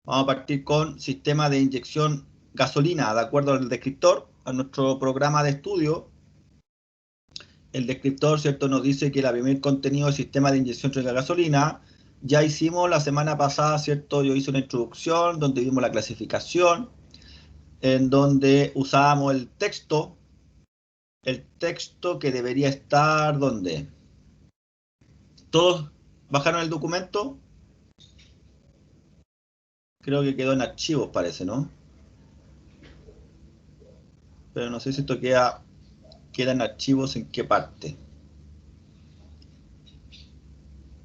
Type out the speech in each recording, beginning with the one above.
Vamos a partir con sistema de inyección gasolina, de acuerdo al descriptor, a nuestro programa de estudio. El descriptor, ¿cierto?, nos dice que el primer contenido del sistema de inyección de gasolina. Ya hicimos la semana pasada, ¿cierto? Yo hice una introducción donde vimos la clasificación, en donde usábamos el texto que debería estar, ¿dónde? ¿Todos bajaron el documento? Creo que quedó en archivos, parece, ¿no? Pero no sé si esto queda en archivos en qué parte.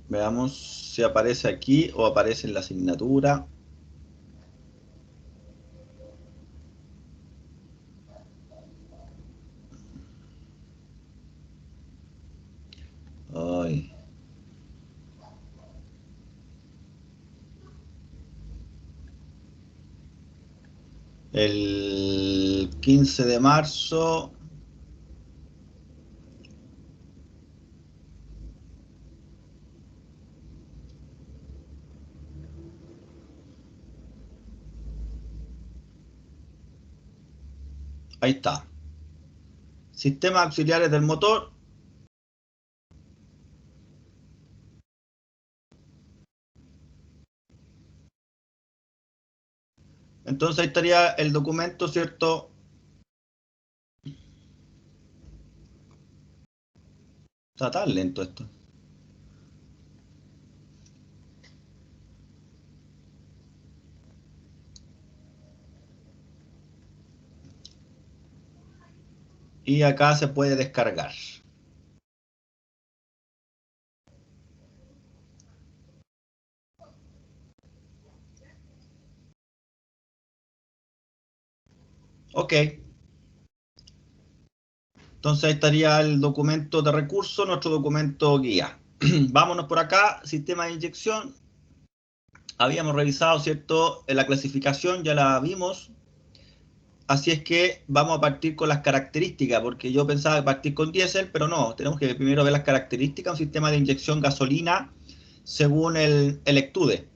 Veamos si aparece aquí o aparece en la asignatura. Ay. El 15 de marzo. Ahí está. Sistemas auxiliares del motor. Entonces ahí estaría el documento, ¿cierto? Está tan lento esto. Y acá se puede descargar. Ok. Entonces ahí estaría el documento de recurso, nuestro documento guía. Vámonos por acá, sistema de inyección. Habíamos revisado, ¿cierto? La clasificación ya la vimos. Así es que vamos a partir con las características, porque yo pensaba partir con diésel, pero no, tenemos que primero ver las características de un sistema de inyección gasolina según el ECTUDE.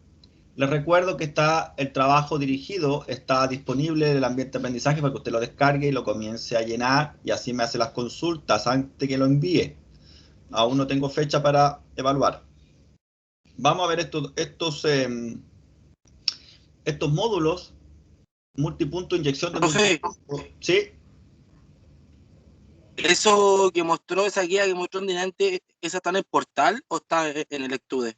Les recuerdo que está el trabajo dirigido, está disponible en el ambiente de aprendizaje para que usted lo descargue y lo comience a llenar y así me hace las consultas antes que lo envíe. Aún no tengo fecha para evaluar. Vamos a ver estos módulos, multipunto, inyección de Profe, multipunto. ¿Sí? eso que mostró, esa guía que mostró en delante, ¿esa está en el portal o está en el estudio?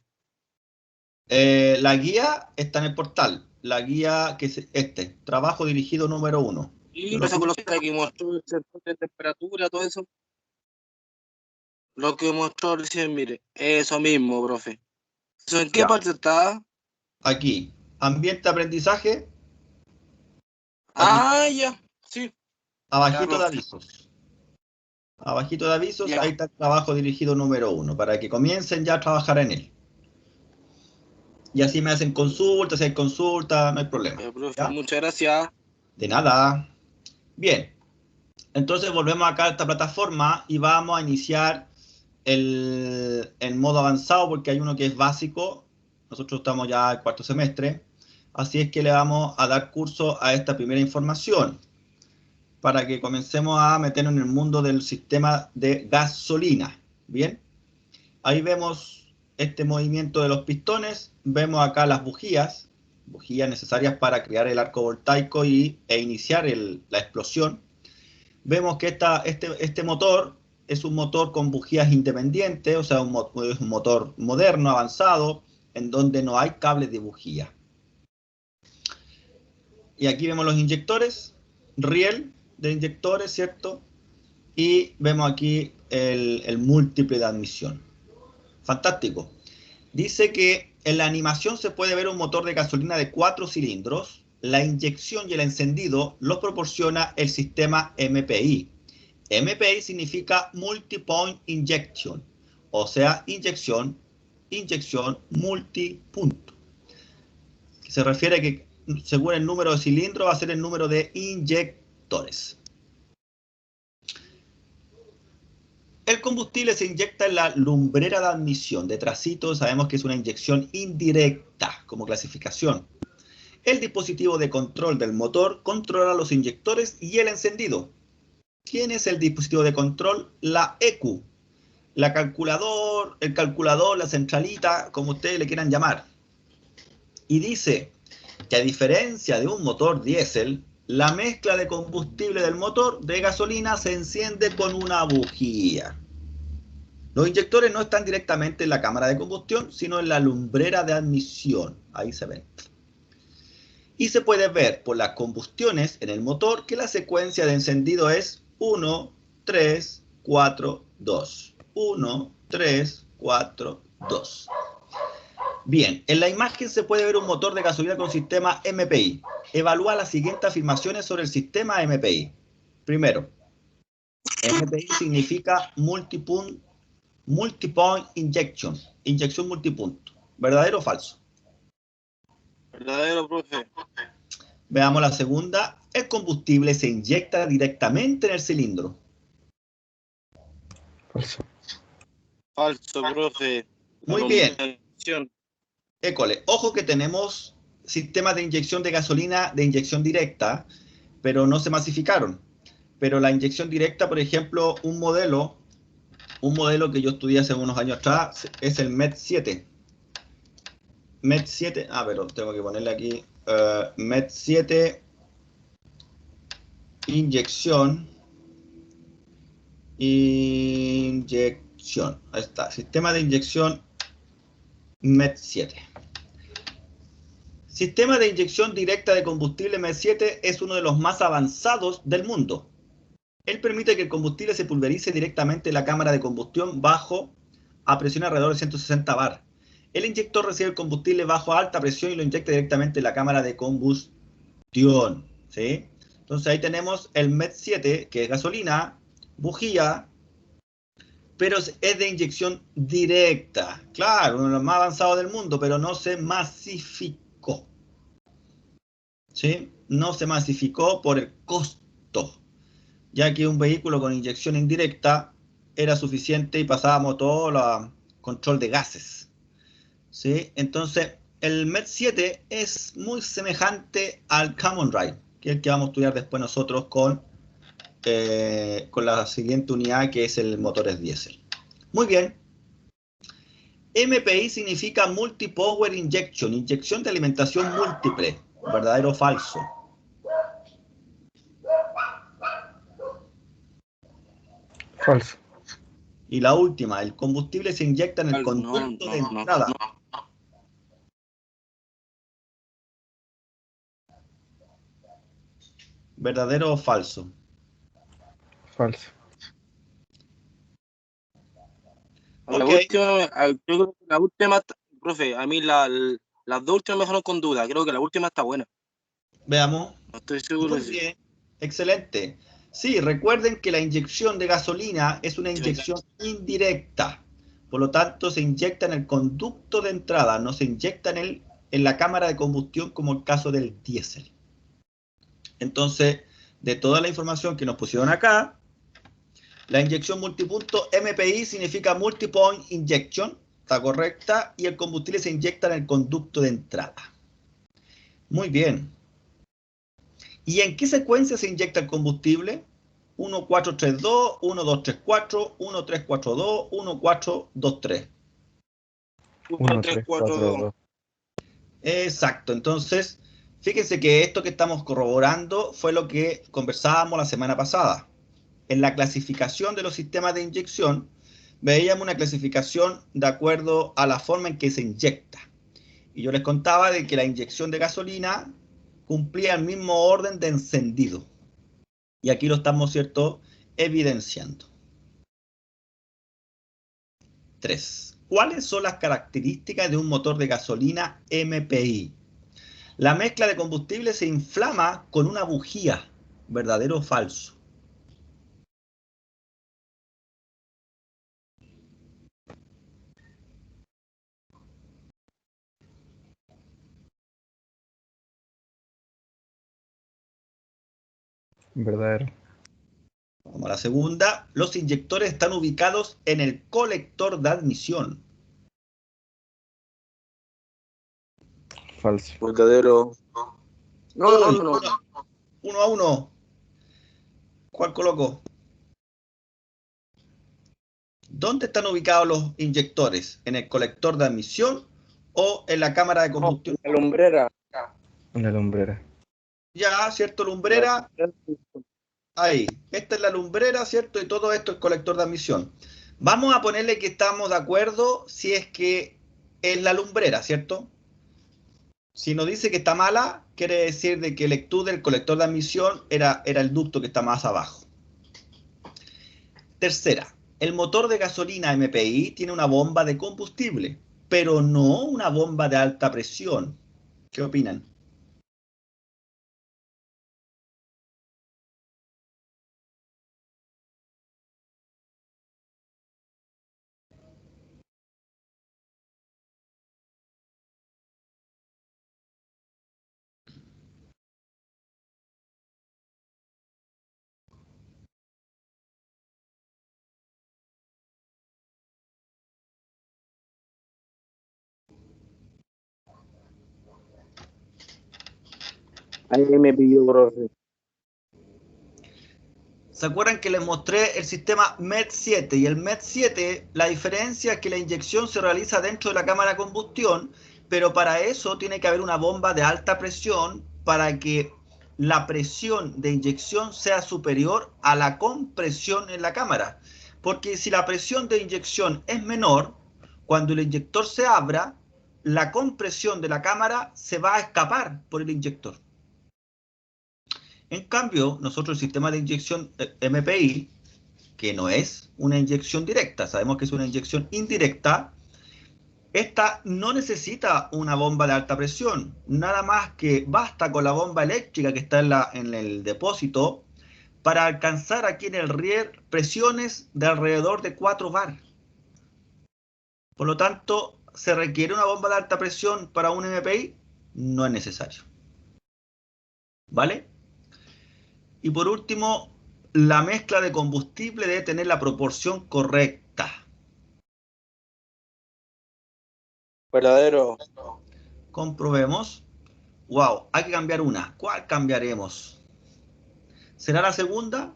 La guía está en el portal. La guía que es trabajo dirigido número 1. Y esa con que mostró el sensor de temperatura, todo eso, lo que mostró recién, mire, eso mismo, profe. ¿Eso en qué Ya, parte está? aquí, ambiente de aprendizaje, aquí, Ah, ya, sí, ya, abajito de profe, avisos. Abajito de avisos, ahí ya. está el trabajo dirigido número 1, para que comiencen ya a trabajar en él. Y así me hacen consultas, si hay consultas, no hay problema. Profe, ¿Ya? muchas gracias. De nada. Bien, entonces volvemos acá a esta plataforma y vamos a iniciar el modo avanzado porque hay uno que es básico. Nosotros estamos ya en cuarto semestre. Así es que le vamos a dar curso a esta primera información para que comencemos a meternos en el mundo del sistema de gasolina. Bien, ahí vemos este movimiento de los pistones. Vemos acá las bujías necesarias para crear el arco voltaico e iniciar la explosión. Vemos que este motor es un motor con bujías independientes, o sea, es un motor moderno, avanzado, en donde no hay cables de bujía. Y aquí vemos los inyectores, riel de inyectores, ¿cierto? Y vemos aquí el múltiple de admisión. Fantástico. Dice que en la animación se puede ver un motor de gasolina de 4 cilindros. La inyección y el encendido los proporciona el sistema MPI. MPI significa Multi-Point Injection, o sea, inyección, multipunto. Se refiere a que según el número de cilindros va a ser el número de inyectores. El combustible se inyecta en la lumbrera de admisión. Detrásito sabemos que es una inyección indirecta como clasificación. El dispositivo de control del motor controla los inyectores y el encendido. ¿Quién es el dispositivo de control? La ECU. El calculador, la centralita, como ustedes le quieran llamar. Y dice que a diferencia de un motor diésel, la mezcla de combustible del motor de gasolina se enciende con una bujía. Los inyectores no están directamente en la cámara de combustión, sino en la lumbrera de admisión. Ahí se ven. Y se puede ver por las combustiones en el motor que la secuencia de encendido es 1, 3, 4, 2. 1, 3, 4, 2. Bien, en la imagen se puede ver un motor de gasolina con sistema MPI. Evalúa las siguientes afirmaciones sobre el sistema MPI. Primero, MPI significa multipoint injection, inyección multipunto. ¿Verdadero o falso? Verdadero, profe. Veamos la segunda. El combustible se inyecta directamente en el cilindro. Falso. Falso, profe. Muy bien. Inyección. École, ojo que tenemos sistemas de inyección de gasolina de inyección directa, pero no se masificaron. Pero la inyección directa, por ejemplo, un modelo que yo estudié hace unos años atrás, es el MET 7. MET 7, pero tengo que ponerle aquí, MET 7, inyección, ahí está, sistema de inyección MET 7. Sistema de inyección directa de combustible MET 7 es uno de los más avanzados del mundo. Él permite que el combustible se pulverice directamente en la cámara de combustión a presión alrededor de 160 bar. El inyector recibe el combustible bajo a alta presión y lo inyecta directamente en la cámara de combustión, ¿sí? Entonces ahí tenemos el MET 7, que es gasolina, bujía, pero es de inyección directa. Claro, uno de los más avanzados del mundo, pero no se masificó. ¿Sí? No se masificó por el costo, ya que un vehículo con inyección indirecta era suficiente y pasábamos todo el control de gases. ¿Sí? Entonces, el MET 7 es muy semejante al Common Rail, que es el que vamos a estudiar después nosotros con la siguiente unidad, que es el motores diésel. Muy bien. MPI significa Multi-Power Injection, inyección de alimentación múltiple. ¿Verdadero o falso? Falso. Y la última, el combustible se inyecta en el conducto de entrada. ¿Verdadero o falso? Falso. La Ok. última, profe, a mí las dos últimas me dejaron con duda. Creo que la última está buena. Veamos. No estoy seguro. Muy bien. Excelente. Sí, recuerden que la inyección de gasolina es una inyección indirecta. Por lo tanto, se inyecta en el conducto de entrada, no se inyecta en la cámara de combustión como el caso del diésel. Entonces, de toda la información que nos pusieron acá, la inyección multipunto MPI significa multipoint injection, está correcta, y el combustible se inyecta en el conducto de entrada. Muy bien. ¿Y en qué secuencia se inyecta el combustible? 1432, 1234, 1342, 1423. 1, 3, 4, 2. Exacto. Entonces, fíjense que esto que estamos corroborando fue lo que conversábamos la semana pasada. En la clasificación de los sistemas de inyección, veíamos una clasificación de acuerdo a la forma en que se inyecta. Y yo les contaba de que la inyección de gasolina cumplía el mismo orden de encendido. Y aquí lo estamos, ¿cierto?, evidenciando. 3. ¿Cuáles son las características de un motor de gasolina MPI? La mezcla de combustible se inflama con una bujía. ¿Verdadero o falso? Verdadero. Vamos a la segunda. Los inyectores están ubicados en el colector de admisión. Falso. Verdadero. No. 1-1. ¿Cuál coloco? ¿Dónde están ubicados los inyectores? ¿En el colector de admisión o en la cámara de combustión? La lumbrera. Una lumbrera. Ya, ¿cierto? Lumbrera. Ahí. Esta es la lumbrera, ¿cierto? Y todo esto es colector de admisión. Vamos a ponerle que estamos de acuerdo si es que es la lumbrera, ¿cierto? Si nos dice que está mala, quiere decir de que el ECTU del colector de admisión era el ducto que está más abajo. Tercera, el motor de gasolina MPI tiene una bomba de combustible, pero no una bomba de alta presión. ¿Qué opinan? Ahí me pilló, profe. ¿Se acuerdan que les mostré el sistema MED7? Y el MED7, la diferencia es que la inyección se realiza dentro de la cámara de combustión, pero para eso tiene que haber una bomba de alta presión para que la presión de inyección sea superior a la compresión en la cámara. Porque si la presión de inyección es menor, cuando el inyector se abra, la compresión de la cámara se va a escapar por el inyector. En cambio, nosotros el sistema de inyección MPI, que no es una inyección directa, sabemos que es una inyección indirecta, esta no necesita una bomba de alta presión, nada más que basta con la bomba eléctrica que está en el depósito para alcanzar aquí en el rier presiones de alrededor de 4 bar. Por lo tanto, ¿se requiere una bomba de alta presión para un MPI? No es necesario. ¿Vale? Y por último, la mezcla de combustible debe tener la proporción correcta. Verdadero. Comprobemos. Wow, hay que cambiar una. ¿Cuál cambiaremos? ¿Será la segunda?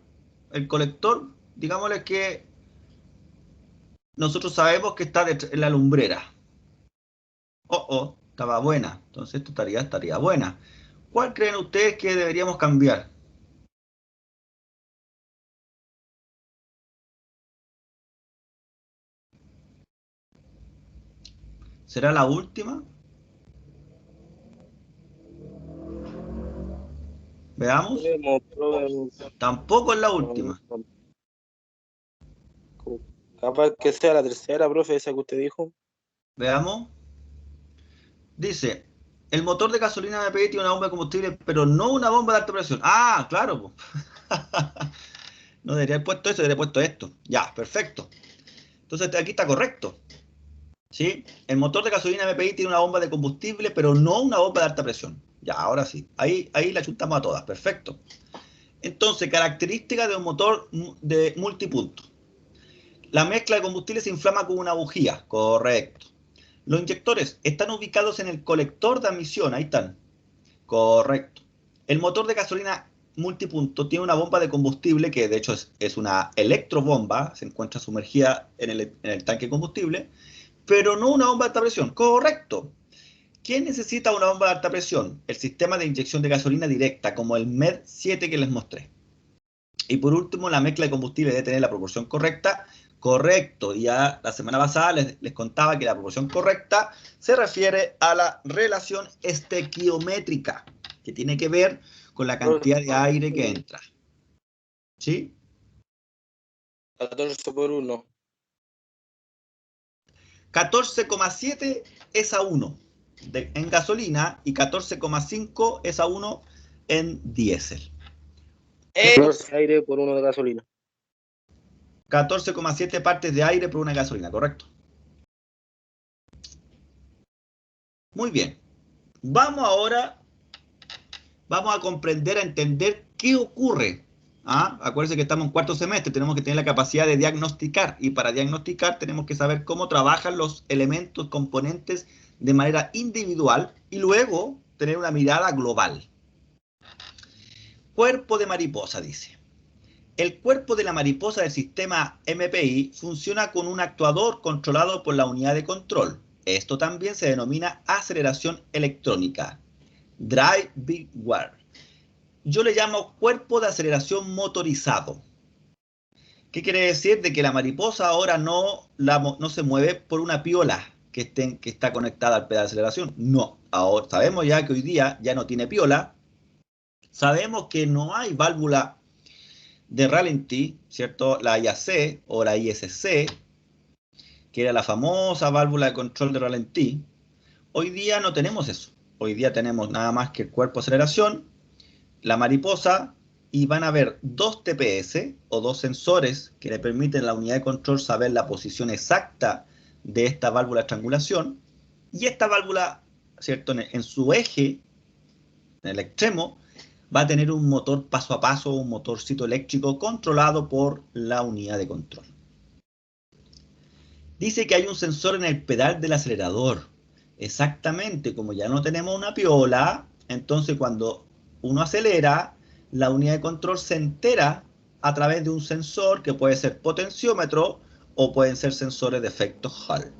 El colector, digámosle que nosotros sabemos que está en la lumbrera. Estaba buena. Entonces esto estaría buena. ¿Cuál creen ustedes que deberíamos cambiar? ¿Será la última? Veamos. Tampoco es la última. Capaz que sea la tercera, profe, esa que usted dijo. Veamos. Dice, el motor de gasolina MPI tiene una bomba de combustible, pero no una bomba de alta presión. Ah, claro. Po. No debería haber puesto eso, debería haber puesto esto. Ya, perfecto. Entonces aquí está correcto. ¿Sí? El motor de gasolina MPI tiene una bomba de combustible, pero no una bomba de alta presión. Ya, ahora sí. Ahí la chuntamos a todas. Perfecto. Entonces, características de un motor de multipunto. La mezcla de combustible se inflama con una bujía. Correcto. Los inyectores están ubicados en el colector de admisión. Ahí están. Correcto. El motor de gasolina multipunto tiene una bomba de combustible que de hecho es una electrobomba. Se encuentra sumergida en el tanque de combustible. Pero no una bomba de alta presión. Correcto. ¿Quién necesita una bomba de alta presión? El sistema de inyección de gasolina directa, como el MED7 que les mostré. Y por último, la mezcla de combustible debe tener la proporción correcta. Correcto. Ya la semana pasada les contaba que la proporción correcta se refiere a la relación estequiométrica, que tiene que ver con la cantidad de aire que entra. ¿Sí? 14 por 1. 14,7 es a 1 en gasolina y 14,5 es a 1 en diésel. 14 aire por 1 de gasolina. 14,7 partes de aire por una gasolina, ¿correcto? Muy bien. Vamos a comprender, a entender qué ocurre. Acuérdense que estamos en cuarto semestre, tenemos que tener la capacidad de diagnosticar, y para diagnosticar tenemos que saber cómo trabajan los elementos, componentes de manera individual y luego tener una mirada global. Cuerpo de mariposa, dice. El cuerpo de la mariposa del sistema MPI funciona con un actuador controlado por la unidad de control. Esto también se denomina aceleración electrónica, drive-by-wire. Yo le llamo cuerpo de aceleración motorizado. ¿Qué quiere decir? De que la mariposa ahora no se mueve por una piola que está conectada al pedal de aceleración. No, ahora sabemos ya que hoy día ya no tiene piola. Sabemos que no hay válvula de ralentí, ¿cierto? La IAC o la ISC, que era la famosa válvula de control de ralentí. Hoy día no tenemos eso. Hoy día tenemos nada más que el cuerpo de aceleración, la mariposa, y van a haber dos TPS o dos sensores que le permiten a la unidad de control saber la posición exacta de esta válvula de estrangulación. Y esta válvula, ¿cierto? En su eje, en el extremo, va a tener un motor paso a paso, un motorcito eléctrico controlado por la unidad de control. Dice que hay un sensor en el pedal del acelerador. Exactamente, como ya no tenemos una piola, entonces cuando uno acelera, la unidad de control se entera a través de un sensor que puede ser potenciómetro o pueden ser sensores de efecto Hall.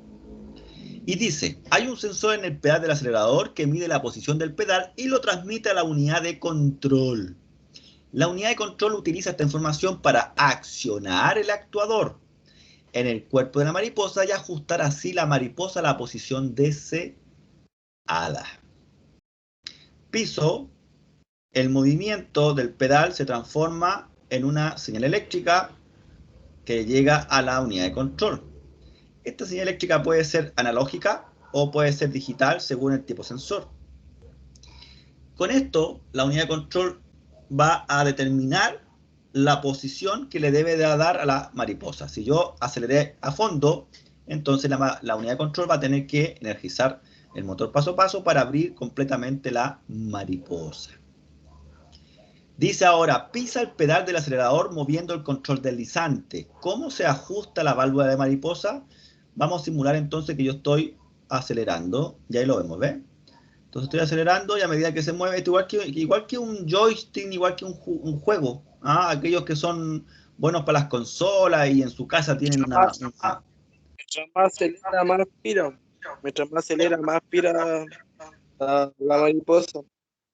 Y dice, hay un sensor en el pedal del acelerador que mide la posición del pedal y lo transmite a la unidad de control. La unidad de control utiliza esta información para accionar el actuador en el cuerpo de la mariposa y ajustar así la mariposa a la posición deseada. Piso, el movimiento del pedal se transforma en una señal eléctrica que llega a la unidad de control. Esta señal eléctrica puede ser analógica o puede ser digital según el tipo sensor. Con esto, la unidad de control va a determinar la posición que le debe de dar a la mariposa. Si yo aceleré a fondo, entonces la unidad de control va a tener que energizar el motor paso a paso para abrir completamente la mariposa. Dice ahora, pisa el pedal del acelerador moviendo el control deslizante. ¿Cómo se ajusta la válvula de mariposa? Vamos a simular entonces que yo estoy acelerando, y ahí lo vemos, ¿ves? Entonces estoy acelerando y a medida que se mueve, igual que un joystick, igual que un juego. ¿Ah? Aquellos que son buenos para las consolas y en su casa tienen una... Mientras más acelera, más aspira. Mientras más acelera, más aspira la mariposa.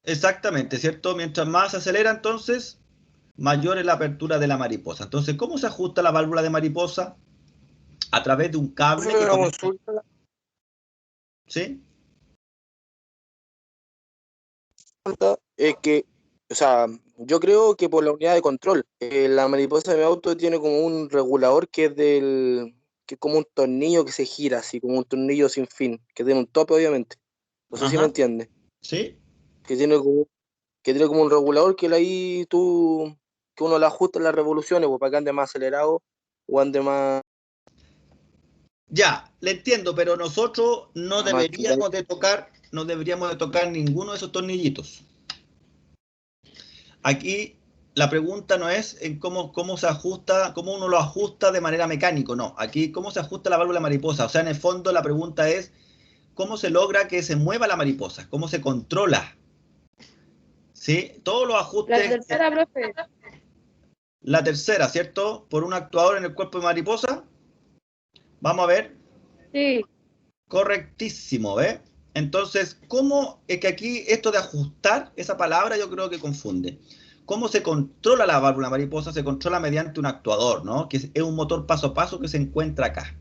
Exactamente, ¿cierto? Mientras más se acelera, entonces, mayor es la apertura de la mariposa. Entonces, ¿cómo se ajusta la válvula de mariposa? A través de un cable que conecta... ¿Sí? Es que, o sea, yo creo que por la unidad de control, la mariposa de mi auto tiene como un regulador que es como un tornillo que se gira, así como un tornillo sin fin, que tiene un tope, obviamente. No sé si me Ajá. entiendes. ¿Sí? Que tiene como un regulador que ahí que uno le ajusta las revoluciones, pues, para que ande más acelerado o ande más Ya, le entiendo, pero nosotros no activado. deberíamos de tocar ninguno de esos tornillitos. Aquí la pregunta no es en cómo se ajusta, cómo uno lo ajusta de manera mecánica, no. Aquí cómo se ajusta la válvula mariposa. O sea, en el fondo la pregunta es cómo se logra que se mueva la mariposa, cómo se controla. ¿Sí? Todos los La ajustes. tercera, profe. La tercera, ¿cierto? Por un actuador en el cuerpo de mariposa. Vamos a ver. Sí. Correctísimo, ¿ves? Entonces, ¿cómo es que aquí esto de ajustar, esa palabra yo creo que confunde? ¿Cómo se controla la válvula mariposa? Se controla mediante un actuador, ¿no? Que es un motor paso a paso que se encuentra acá.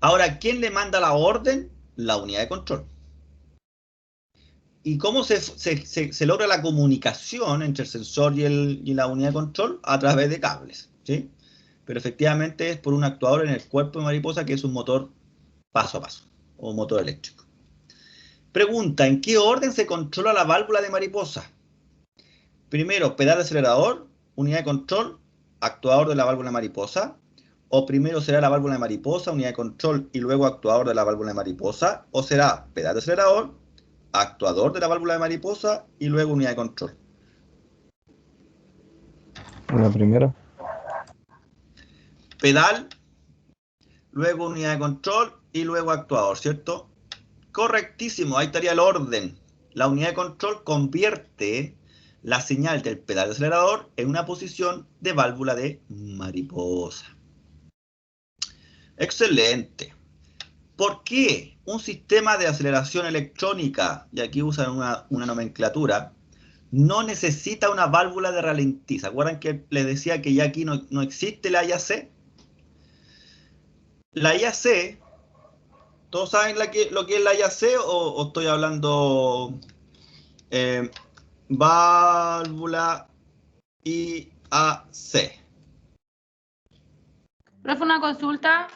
Ahora, ¿quién le manda la orden? La unidad de control. ¿Y cómo se logra la comunicación entre el sensor y la unidad de control? A través de cables, ¿sí? Pero efectivamente es por un actuador en el cuerpo de mariposa que es un motor paso a paso, o motor eléctrico. Pregunta, ¿en qué orden se controla la válvula de mariposa? Primero, pedal de acelerador, unidad de control, actuador de la válvula de mariposa. O primero será la válvula de mariposa, unidad de control, y luego actuador de la válvula de mariposa. O será pedal de acelerador, actuador de la válvula de mariposa, y luego unidad de control. La primera. Pedal, luego unidad de control, y luego actuador, ¿cierto? Correctísimo, ahí estaría el orden. La unidad de control convierte la señal del pedal de acelerador en una posición de válvula de mariposa. Excelente. ¿Por qué un sistema de aceleración electrónica, y aquí usan una nomenclatura, no necesita una válvula de ralentí? ¿Se acuerdan que les decía que ya aquí no existe la IAC? La IAC, ¿todos saben lo que es la IAC o estoy hablando válvula IAC? Profe, una consulta.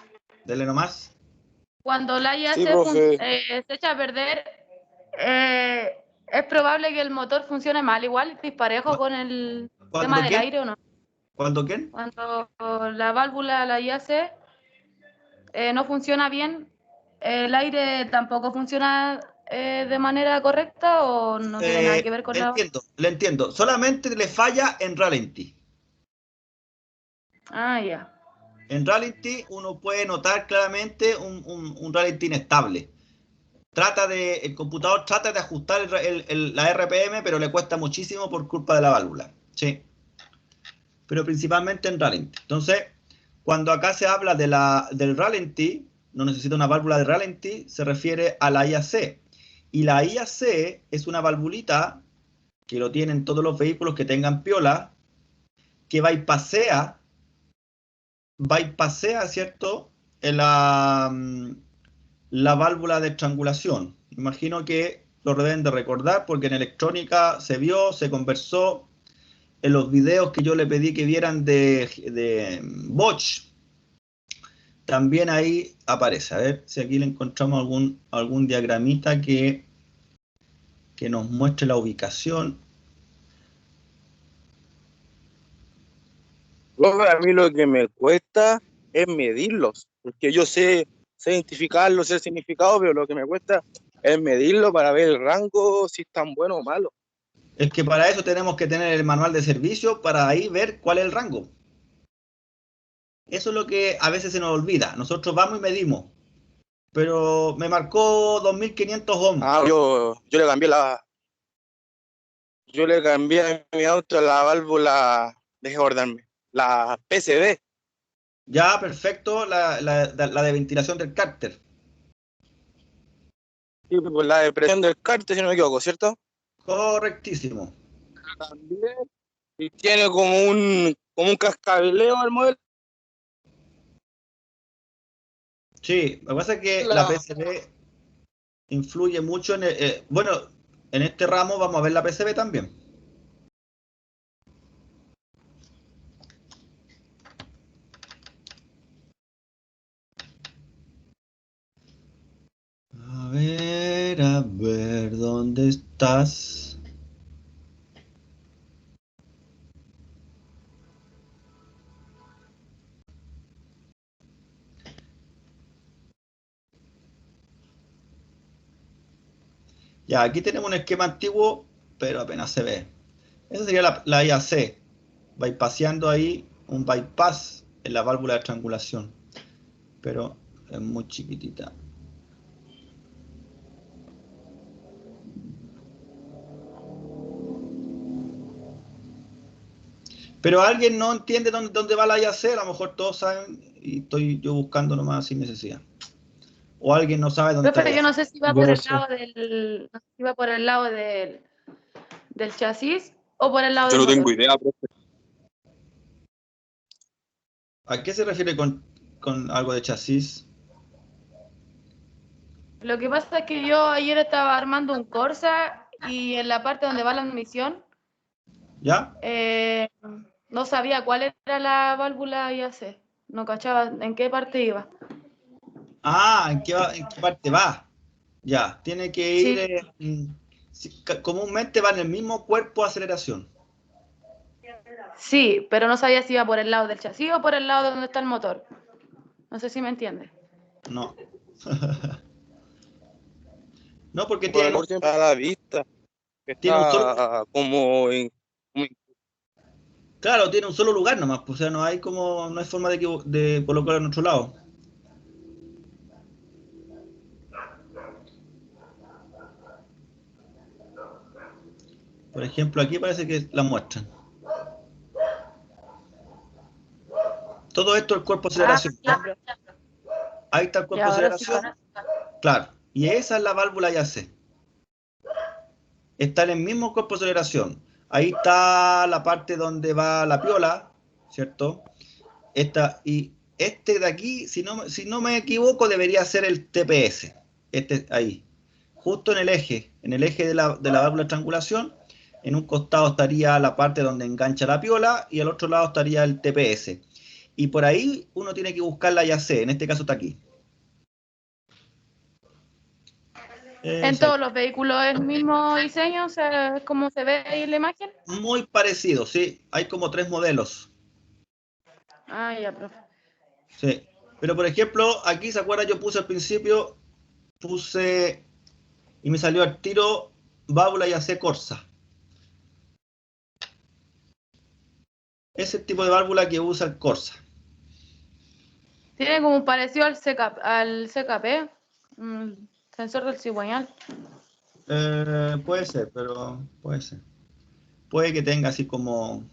Dele nomás. Cuando la IA Sí, profe. se echa a perder, ¿es probable que el motor funcione mal igual, disparejo con el tema del aire o no? ¿Cuándo quién? Cuando la válvula, la IAC, no funciona bien, ¿el aire tampoco funciona de manera correcta o no tiene nada que ver con la...? Le entiendo. Solamente le falla en ralentí. Ah, ya. En ralentí uno puede notar claramente un ralentí inestable. El computador trata de ajustar la RPM, pero le cuesta muchísimo por culpa de la válvula. Sí. Pero principalmente en ralentí. Entonces, cuando acá se habla del ralentí, no necesita una válvula de ralentí, se refiere a la IAC. Y la IAC es una valvulita que lo tienen todos los vehículos que tengan piola, que bypassea, ¿cierto? La válvula de estrangulación. Imagino que lo deben de recordar porque en electrónica se vio, se conversó. En los videos que yo le pedí que vieran de Bosch, también ahí aparece. A ver si aquí le encontramos algún diagramita que nos muestre la ubicación. A mí lo que me cuesta es medirlos, porque yo sé identificarlos, sé el significado, pero lo que me cuesta es medirlo para ver el rango, si están buenos o malos. Es que para eso tenemos que tener el manual de servicio para ahí ver cuál es el rango. Eso es lo que a veces se nos olvida. Nosotros vamos y medimos, pero me marcó 2500 ohms. Ah, yo le cambié a mi auto la válvula, deje acordarme, la PCB. Ya, perfecto, la de ventilación del cárter. Sí, pues la de presión del cárter, si no me equivoco, ¿cierto? Correctísimo. También. Y tiene como un cascabeleo al modelo. Sí, lo que pasa es que la PCB influye mucho en bueno, en este ramo vamos a ver la PCB también. A ver, ¿dónde estás? Ya, aquí tenemos un esquema antiguo, pero apenas se ve. Esa sería la IAC, bypassando ahí un bypass en la válvula de estrangulación, pero es muy chiquitita. Pero alguien no entiende dónde va la IAC, a lo mejor todos saben y estoy yo buscando nomás sin necesidad. O alguien no sabe dónde está la Profe, yo IAC. no sé si va Yo por no el sé. lado del, no sé si va por el lado del chasis o por el lado Yo del no tengo motor. idea, profe. ¿A qué se refiere con algo de chasis? Lo que pasa es que yo ayer estaba armando un Corsa y en la parte donde va la admisión ¿Ya? no sabía cuál era la válvula IAC. No cachaba en qué parte iba. Ah, ¿en qué parte va? Ya, tiene que ir, Sí, comúnmente va en el mismo cuerpo de aceleración. sí, pero no sabía si iba por el lado del chasis o por el lado de donde está el motor. No sé si me entiende. No. No, porque Por el norte a la vista, que tiene un solo, está como claro, tiene un solo lugar nomás, pues, o sea, no hay forma de colocarlo en otro lado. Por ejemplo, aquí parece que la muestran. Todo esto es el cuerpo de aceleración. Claro. Ahí está el cuerpo de ahora sí aceleración. Claro. Y esa es la válvula YAC. Está en el mismo cuerpo de aceleración. Ahí está la parte donde va la piola, ¿cierto? Y este de aquí, si no me equivoco, debería ser el TPS. Este ahí. Justo en el eje de la válvula de estrangulación, en un costado estaría la parte donde engancha la piola y al otro lado estaría el TPS. Y por ahí uno tiene que buscar la YAC, en este caso está aquí. En todos los vehículos es el mismo diseño, o sea, es como se ve ahí en la imagen. Muy parecido, sí. Hay como 3 modelos. Ah, ya, profe. Sí. Pero por ejemplo, aquí, ¿se acuerdan? Yo puse al principio, y me salió al tiro válvula YAC Corsa. Ese tipo de válvula que usa el Corsa. Tiene como un parecido al CKP, sensor del cigüeñal. Puede ser, pero puede ser. Puede que tenga así como...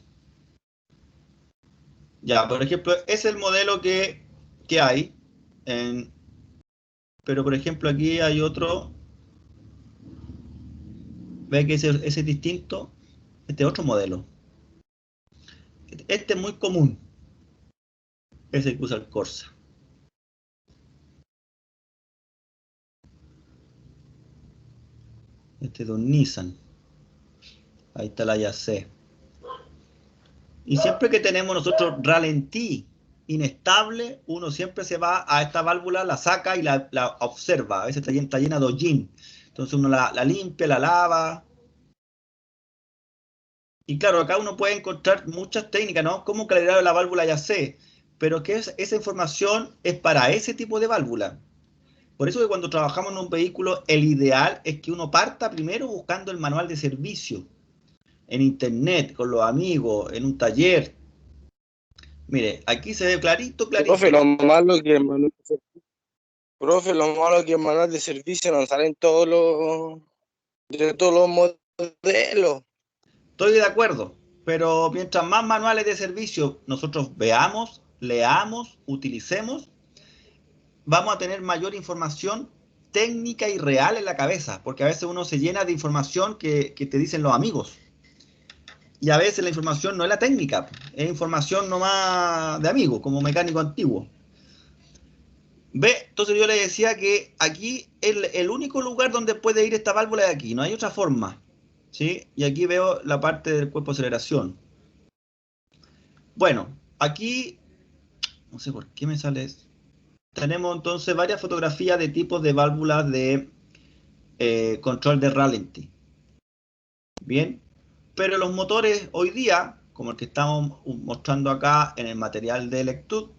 Ya, por ejemplo, es el modelo que hay. Pero por ejemplo aquí hay otro. ¿Ve que ese es distinto? Este es otro modelo. Este es muy común. Ese que usa el Corsa. Este es de un Nissan. Ahí está la YAC. Y siempre que tenemos nosotros ralentí inestable, uno siempre se va a esta válvula, la saca y la observa. A veces está llena de hollín. Entonces uno la limpia, la lava. Y claro, acá uno puede encontrar muchas técnicas, ¿no? Cómo calibrar la válvula YAC. Pero que esa información es para ese tipo de válvula. Por eso que cuando trabajamos en un vehículo, el ideal es que uno parta primero buscando el manual de servicio. En internet, con los amigos, en un taller. Mire, aquí se ve clarito, clarito. Profe, lo malo que el manual de servicio, profe, lo malo que el manual de servicio no salen de todos los modelos. Estoy de acuerdo, pero mientras más manuales de servicio nosotros veamos, leamos, utilicemos, vamos a tener mayor información técnica y real en la cabeza, porque a veces uno se llena de información que te dicen los amigos. Y a veces la información no es la técnica, es información nomás de amigo, como mecánico antiguo. ¿Ve? Entonces yo le decía que aquí el único lugar donde puede ir esta válvula es aquí, no hay otra forma. ¿Sí? Y aquí veo la parte del cuerpo de aceleración. Bueno, aquí, no sé por qué me sale eso. Tenemos entonces varias fotografías de tipos de válvulas de control de ralentí. Bien, pero los motores hoy día, como el que estamos mostrando acá en el material de Lectud,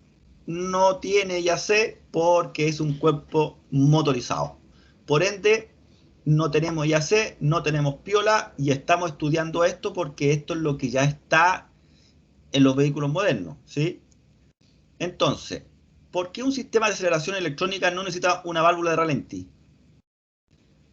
no tiene YAC porque es un cuerpo motorizado. Por ende, no tenemos YAC, no tenemos piola y estamos estudiando esto porque esto es lo que ya está en los vehículos modernos, ¿sí? Entonces, ¿por qué un sistema de aceleración electrónica no necesita una válvula de ralentí?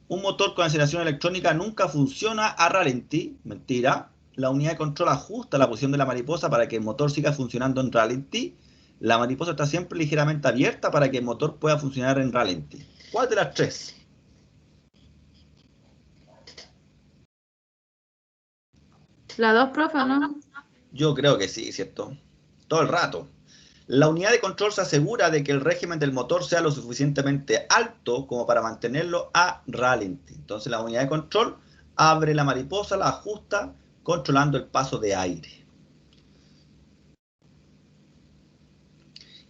Un motor con aceleración electrónica nunca funciona a ralentí. Mentira. La unidad de control ajusta la posición de la mariposa para que el motor siga funcionando en ralentí. La mariposa está siempre ligeramente abierta para que el motor pueda funcionar en ralentí. ¿Cuál de las tres? La dos, profe, ¿no? Yo creo que sí, ¿cierto? Todo el rato. La unidad de control se asegura de que el régimen del motor sea lo suficientemente alto como para mantenerlo a ralentí. Entonces la unidad de control abre la mariposa, la ajusta, controlando el paso de aire.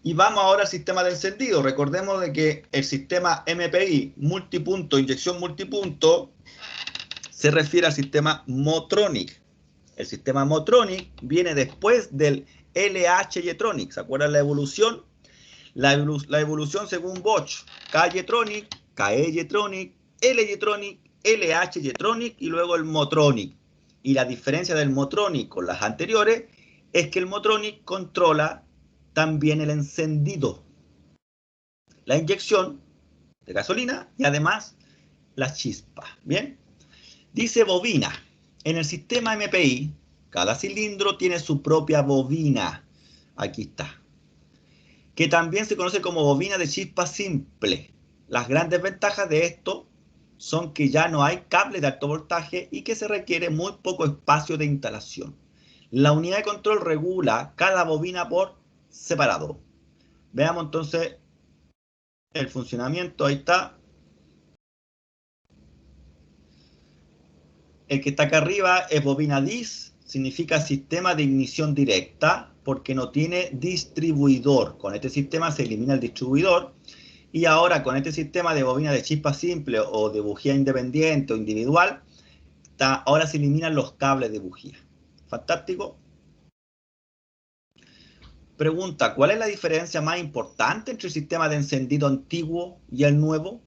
Y vamos ahora al sistema de encendido. Recordemos de que el sistema MPI, multipunto, inyección multipunto, se refiere al sistema Motronic. El sistema Motronic viene después del LH-Jetronic. ¿Se acuerdan la evolución? La evolución según Bosch. K-Jetronic, KE-Jetronic, L-Jetronic, LH-Jetronic y luego el Motronic. Y la diferencia del Motronic con las anteriores es que el Motronic controla también el encendido, la inyección de gasolina y además las chispas. Bien, dice bobina. En el sistema MPI, cada cilindro tiene su propia bobina. Aquí está. Que también se conoce como bobina de chispa simple. Las grandes ventajas de esto son que ya no hay cable de alto voltaje y que se requiere muy poco espacio de instalación. La unidad de control regula cada bobina por separado. Veamos entonces el funcionamiento. Ahí está. El que está acá arriba es bobina DIS, significa sistema de ignición directa, porque no tiene distribuidor. Con este sistema se elimina el distribuidor. Y ahora con este sistema de bobina de chispa simple o de bujía independiente o individual, ahora se eliminan los cables de bujía. Fantástico. Pregunta, ¿cuál es la diferencia más importante entre el sistema de encendido antiguo y el nuevo?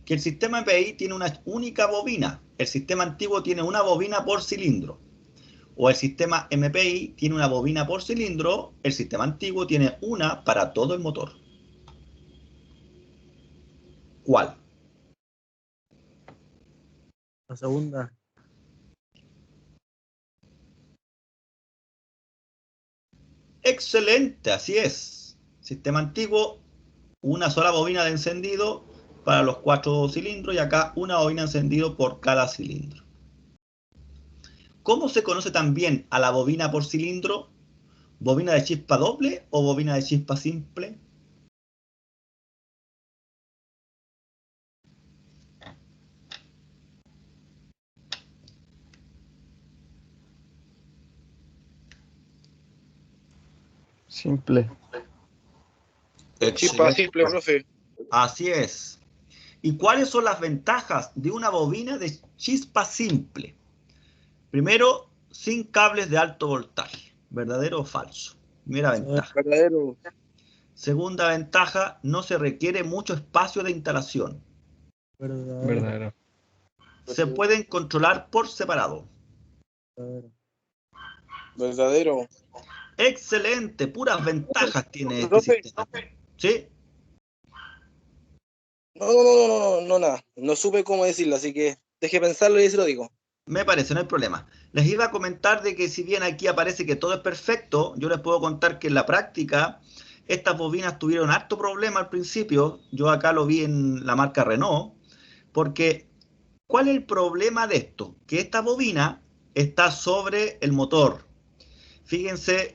Que el sistema MPI tiene una única bobina. El sistema antiguo tiene una bobina por cilindro. O el sistema MPI tiene una bobina por cilindro. El sistema antiguo tiene una para todo el motor. ¿Cuál? La segunda. Excelente, así es. Sistema antiguo, una sola bobina de encendido para los 4 cilindros y acá una bobina de encendido por cada cilindro. ¿Cómo se conoce también a la bobina por cilindro? ¿Bobina de chispa doble o bobina de chispa simple? Simple. Chispa simple, profe. Así es. ¿Y cuáles son las ventajas de una bobina de chispa simple? Primero, sin cables de alto voltaje. ¿Verdadero o falso? Primera ventaja. Verdadero. Segunda ventaja, no se requiere mucho espacio de instalación. Verdadero. Se pueden controlar por separado. Verdadero. Excelente, puras ventajas tiene este Profe, sistema. ¿Sí? No, nada. No supe cómo decirlo, así que deje pensarlo y se lo digo. Me parece, no hay problema. Les iba a comentar de que si bien aquí aparece que todo es perfecto, yo les puedo contar que en la práctica estas bobinas tuvieron harto problema al principio. Yo acá lo vi en la marca Renault, porque ¿cuál es el problema de esto? Que esta bobina está sobre el motor. Fíjense,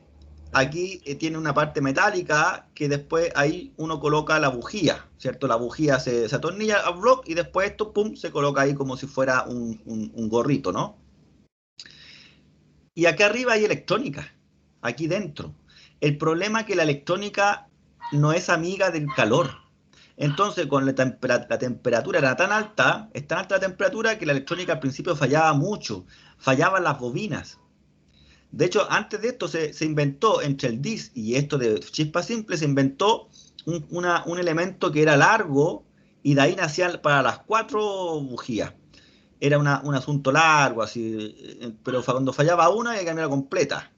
aquí tiene una parte metálica que después ahí uno coloca la bujía, ¿cierto? La bujía se atornilla al bloque y después esto, pum, se coloca ahí como si fuera un gorrito, ¿no? Y acá arriba hay electrónica, aquí dentro. El problema es que la electrónica no es amiga del calor. Entonces, con la temperatura era tan alta, es tan alta la temperatura que la electrónica al principio fallaba mucho, fallaban las bobinas. De hecho, antes de esto se inventó, entre el DIS y esto de chispa simple, se inventó un elemento que era largo y de ahí nacían para las 4 bujías. Era un asunto largo, así, pero cuando fallaba una, hay que cambiarla completa.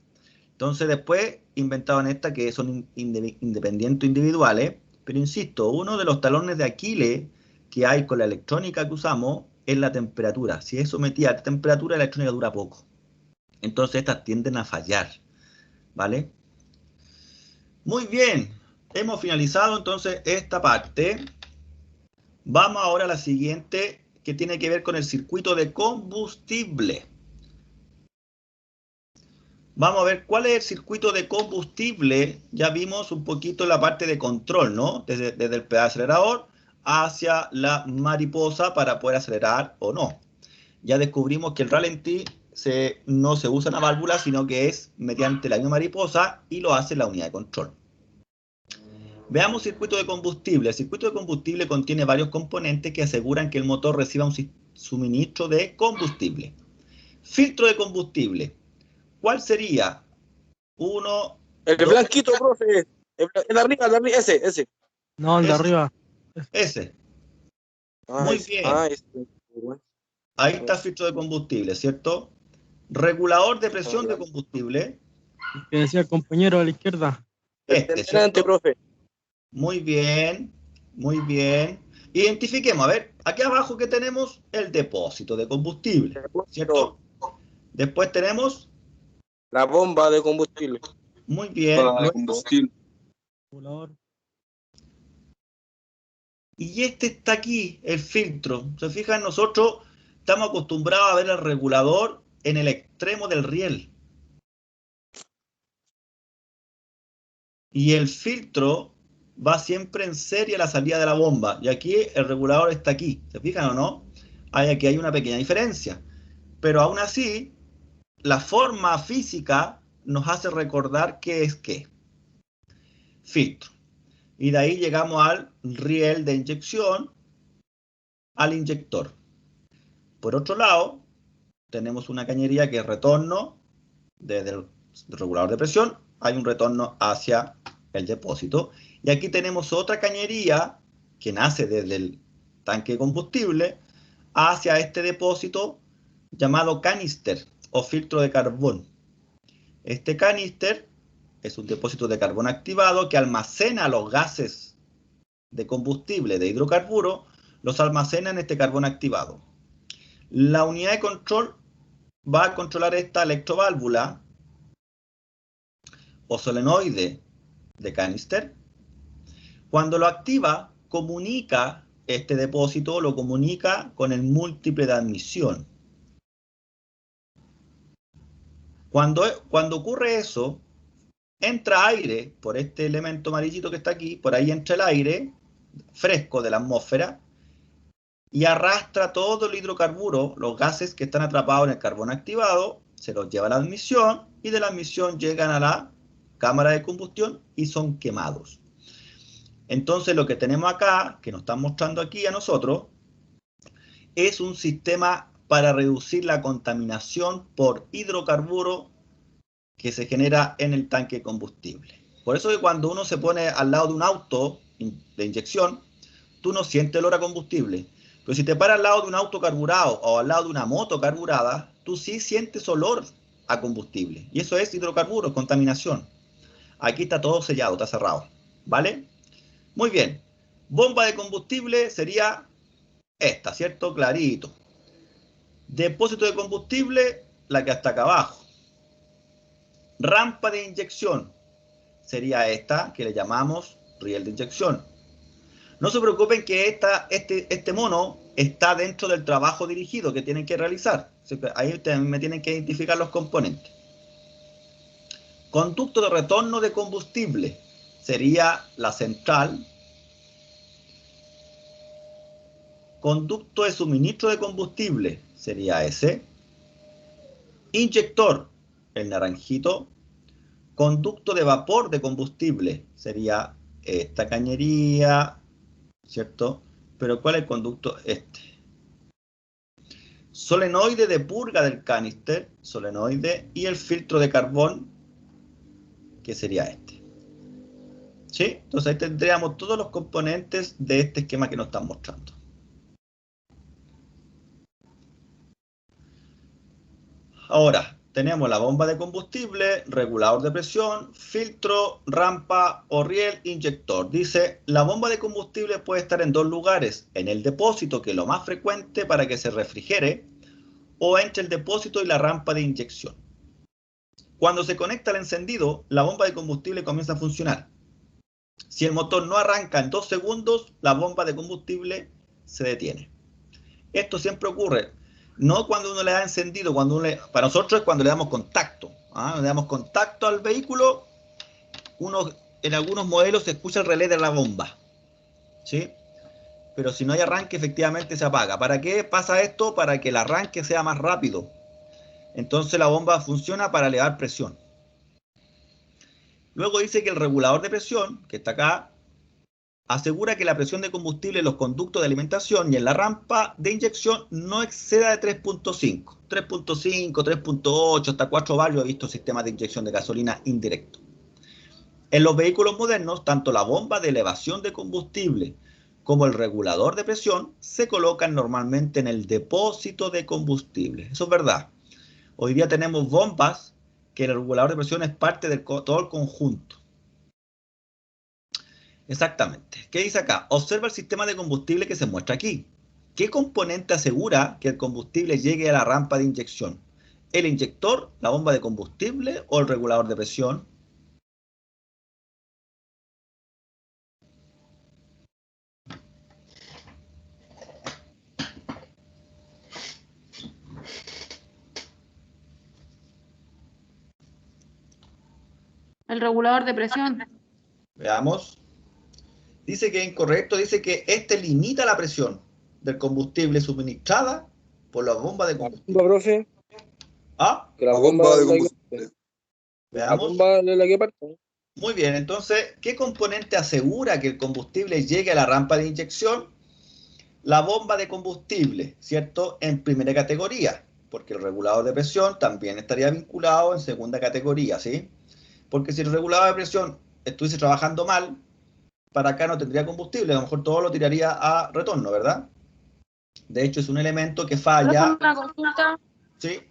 Entonces después inventaban estas que son independientes individuales, pero insisto, uno de los talones de Aquiles que hay con la electrónica que usamos es la temperatura. Si es sometida a alta temperatura, la electrónica dura poco. Entonces estas tienden a fallar, ¿vale? Muy bien, hemos finalizado entonces esta parte. Vamos ahora a la siguiente, que tiene que ver con el circuito de combustible. Vamos a ver cuál es el circuito de combustible. Ya vimos un poquito la parte de control, ¿no? Desde el pedal acelerador hacia la mariposa para poder acelerar o no. Ya descubrimos que el ralentí no se usa una válvula, sino que es mediante la misma mariposa y lo hace la unidad de control. Veamos circuito de combustible. El circuito de combustible contiene varios componentes que aseguran que el motor reciba un suministro de combustible. Filtro de combustible. ¿Cuál sería? Uno. El dos, blanquito, profe. El de arriba, ese. No, el de arriba. Ese. Ah, Muy ese. bien. Ah, ese. Ahí está el filtro de combustible, ¿cierto? Regulador de presión de combustible. El que decía el compañero a la izquierda. Adelante, profe. Muy bien, muy bien. Identifiquemos, a ver, aquí abajo que tenemos el depósito de combustible, ¿cierto? Después tenemos, La bomba de combustible. muy bien, Para combustible. Regulador. y este está aquí, el filtro. Se fijan, nosotros estamos acostumbrados a ver el regulador en el extremo del riel. Y el filtro va siempre en serie a la salida de la bomba. Y aquí el regulador está aquí. ¿Se fijan o no? Aquí hay una pequeña diferencia. Pero aún así, la forma física nos hace recordar qué es qué. Filtro. Y de ahí llegamos al riel de inyección, al inyector. Por otro lado, tenemos una cañería que es retorno desde el regulador de presión. Hay un retorno hacia el depósito. Y aquí tenemos otra cañería que nace desde el tanque de combustible hacia este depósito llamado canister o filtro de carbón. Este canister es un depósito de carbón activado que almacena los gases de combustible de hidrocarburo, los almacena en este carbón activado. La unidad de control va a controlar esta electroválvula o solenoide de canister. Cuando lo activa, comunica este depósito, lo comunica con el múltiple de admisión. Cuando ocurre eso, entra aire por este elemento amarillito que está aquí, por ahí entra el aire fresco de la atmósfera y arrastra todo el hidrocarburo, los gases que están atrapados en el carbón activado, se los lleva a la admisión y de la admisión llegan a la cámara de combustión y son quemados. Entonces lo que tenemos acá, que nos están mostrando aquí a nosotros, es un sistema para reducir la contaminación por hidrocarburo que se genera en el tanque de combustible. Por eso que cuando uno se pone al lado de un auto de inyección, tú no sientes olor a combustible. Pero si te paras al lado de un auto carburado o al lado de una moto carburada, tú sí sientes olor a combustible. Y eso es hidrocarburos, contaminación. Aquí está todo sellado, está cerrado. ¿Vale? Muy bien. Bomba de combustible sería esta, ¿cierto? Clarito. Depósito de combustible, la que está acá abajo. Rampa de inyección sería esta, que le llamamos riel de inyección. No se preocupen que este mono está dentro del trabajo dirigido que tienen que realizar. Ahí ustedes me tienen que identificar los componentes. Conducto de retorno de combustible sería la central. Conducto de suministro de combustible sería ese. Inyector, el naranjito. Conducto de vapor de combustible sería esta cañería, ¿cierto? Pero ¿cuál es el conducto? Este. Solenoide de purga del canister, solenoide, y el filtro de carbón, que sería este. ¿Sí? Entonces ahí tendríamos todos los componentes de este esquema que nos están mostrando. Ahora, tenemos la bomba de combustible, regulador de presión, filtro, rampa o riel, inyector. Dice, la bomba de combustible puede estar en dos lugares, en el depósito, que es lo más frecuente para que se refrigere, o entre el depósito y la rampa de inyección. Cuando se conecta al encendido, la bomba de combustible comienza a funcionar. Si el motor no arranca en 2 segundos, la bomba de combustible se detiene. Esto siempre ocurre. No cuando uno le da encendido, para nosotros es cuando le damos contacto. Le damos contacto al vehículo, en algunos modelos se escucha el relé de la bomba. ¿Sí? Pero si no hay arranque, efectivamente se apaga. ¿Para qué pasa esto? Para que el arranque sea más rápido. Entonces la bomba funciona para elevar presión. Luego dice que el regulador de presión, que está acá, asegura que la presión de combustible en los conductos de alimentación y en la rampa de inyección no exceda de 3.5. 3.5, 3.8, hasta 4 bar. Yo he visto sistemas de inyección de gasolina indirecto. En los vehículos modernos, tanto la bomba de elevación de combustible como el regulador de presión se colocan normalmente en el depósito de combustible. Eso es verdad. Hoy día tenemos bombas que el regulador de presión es parte de todo el conjunto. Exactamente. ¿Qué dice acá? Observa el sistema de combustible que se muestra aquí. ¿Qué componente asegura que el combustible llegue a la rampa de inyección? ¿El inyector, la bomba de combustible o el regulador de presión? El regulador de presión. Veamos. Dice que es incorrecto, dice que este limita la presión del combustible suministrada por la bomba de combustible. Bomba, profe, ¿Ah? que la La bomba bomba de es la que- combustible. la Veamos. bomba es la que parte. Muy bien, entonces, ¿qué componente asegura que el combustible llegue a la rampa de inyección? La bomba de combustible, ¿cierto? En primera categoría, porque el regulador de presión también estaría vinculado en segunda categoría, ¿sí? Porque si el regulador de presión estuviese trabajando mal, para acá no tendría combustible, a lo mejor todo lo tiraría a retorno, ¿verdad? De hecho, es un elemento que falla, Una consulta. ¿sí?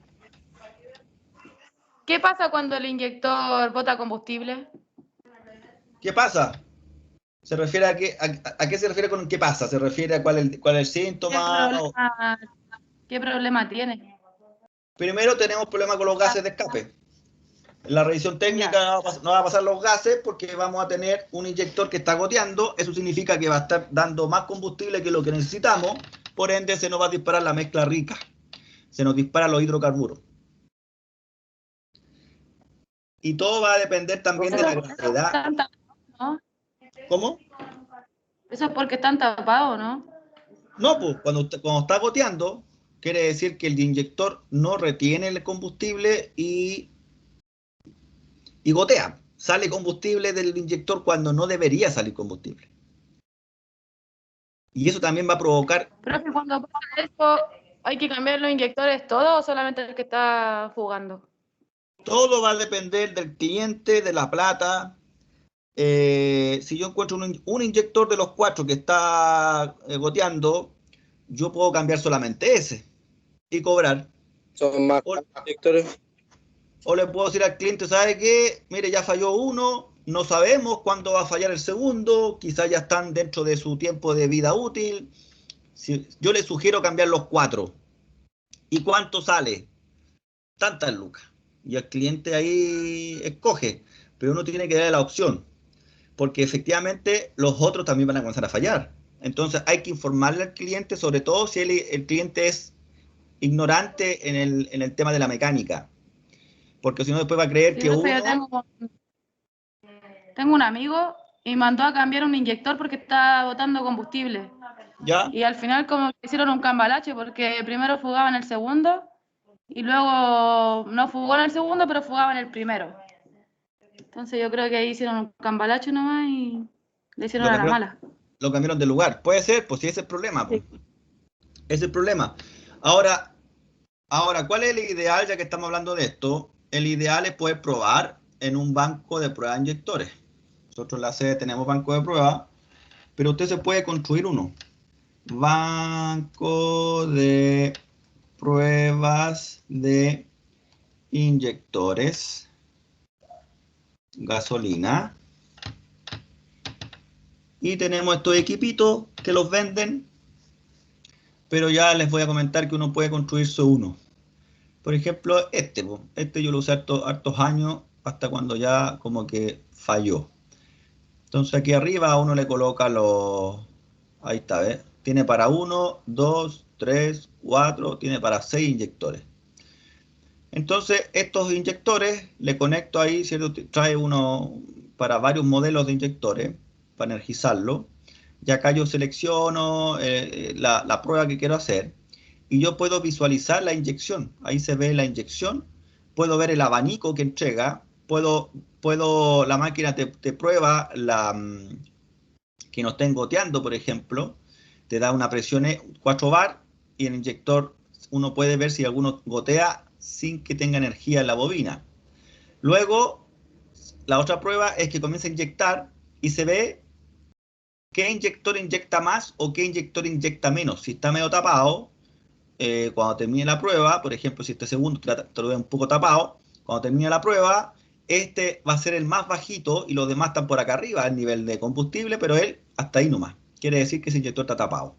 ¿Qué pasa cuando el inyector bota combustible? ¿Qué pasa? ¿Se refiere a qué se refiere con qué pasa? ¿Se refiere a cuál es el síntoma? ¿Qué problema tiene? Primero tenemos problemas con los gases de escape. En la revisión técnica no va a pasar los gases porque vamos a tener un inyector que está goteando. Eso significa que va a estar dando más combustible que lo que necesitamos. Por ende, se nos va a disparar la mezcla rica. Se nos disparan los hidrocarburos. Y todo va a depender también de la gravedad. ¿No? ¿Cómo? Eso es porque están tapados, ¿no? No, pues cuando está goteando, quiere decir que el inyector no retiene el combustible y gotea. Sale combustible del inyector cuando no debería salir combustible. Y eso también va a provocar... Pero es que cuando pasa eso, ¿hay que cambiar los inyectores todos o solamente el que está jugando? Todo va a depender del cliente, de la plata. Si yo encuentro un inyector de los 4 que está goteando, yo puedo cambiar solamente ese y cobrar. Son más inyectores. O le puedo decir al cliente, ¿sabe qué? Mire, ya falló uno, no sabemos cuándo va a fallar el segundo, quizás ya están dentro de su tiempo de vida útil. Yo le sugiero cambiar los 4. ¿Y cuánto sale? Tantas lucas. Y el cliente ahí escoge, pero uno tiene que darle la opción, porque efectivamente los otros también van a comenzar a fallar. Entonces hay que informarle al cliente, sobre todo si el cliente es ignorante en el tema de la mecánica, porque si no después va a creer que uno... Tengo un amigo y mandó a cambiar un inyector porque está botando combustible. ¿Ya? Y al final como que hicieron un cambalache porque primero fugaba en el segundo y luego no fugó en el segundo, pero fugaba en el primero. Entonces yo creo que ahí hicieron un cambalache nomás y le hicieron a la mala. Lo cambiaron de lugar. Puede ser, pues si ese es el problema. Pues. Sí. Ese es el problema. Ahora, ¿cuál es el ideal, ya que estamos hablando de esto? El ideal es poder probar en un banco de pruebas de inyectores. Nosotros en la sede tenemos banco de pruebas, pero usted se puede construir uno. Banco de pruebas de inyectores, gasolina. Y tenemos estos equipitos que los venden, pero ya les voy a comentar que uno puede construirse uno. Por ejemplo, este yo lo usé hartos años, hasta cuando ya como que falló. Entonces aquí arriba uno le coloca los... Ahí está, ¿ves? Tiene para 1, 2, 3, 4, tiene para 6 inyectores. Entonces estos inyectores le conecto ahí, ¿cierto? Trae uno para varios modelos de inyectores, para energizarlo. Y acá yo selecciono la prueba que quiero hacer. Y yo puedo visualizar la inyección. Ahí se ve la inyección. Puedo ver el abanico que entrega. La máquina te prueba que no estén goteando, por ejemplo. Te da una presión 4 bar y el inyector uno puede ver si alguno gotea sin que tenga energía en la bobina. Luego, la otra prueba es que comienza a inyectar y se ve qué inyector inyecta más o qué inyector inyecta menos. Si está medio tapado, cuando termine la prueba, por ejemplo, si este segundo te lo ve un poco tapado, cuando termine la prueba, este va a ser el más bajito y los demás están por acá arriba, el nivel de combustible, pero él hasta ahí nomás. Quiere decir que ese inyector está tapado.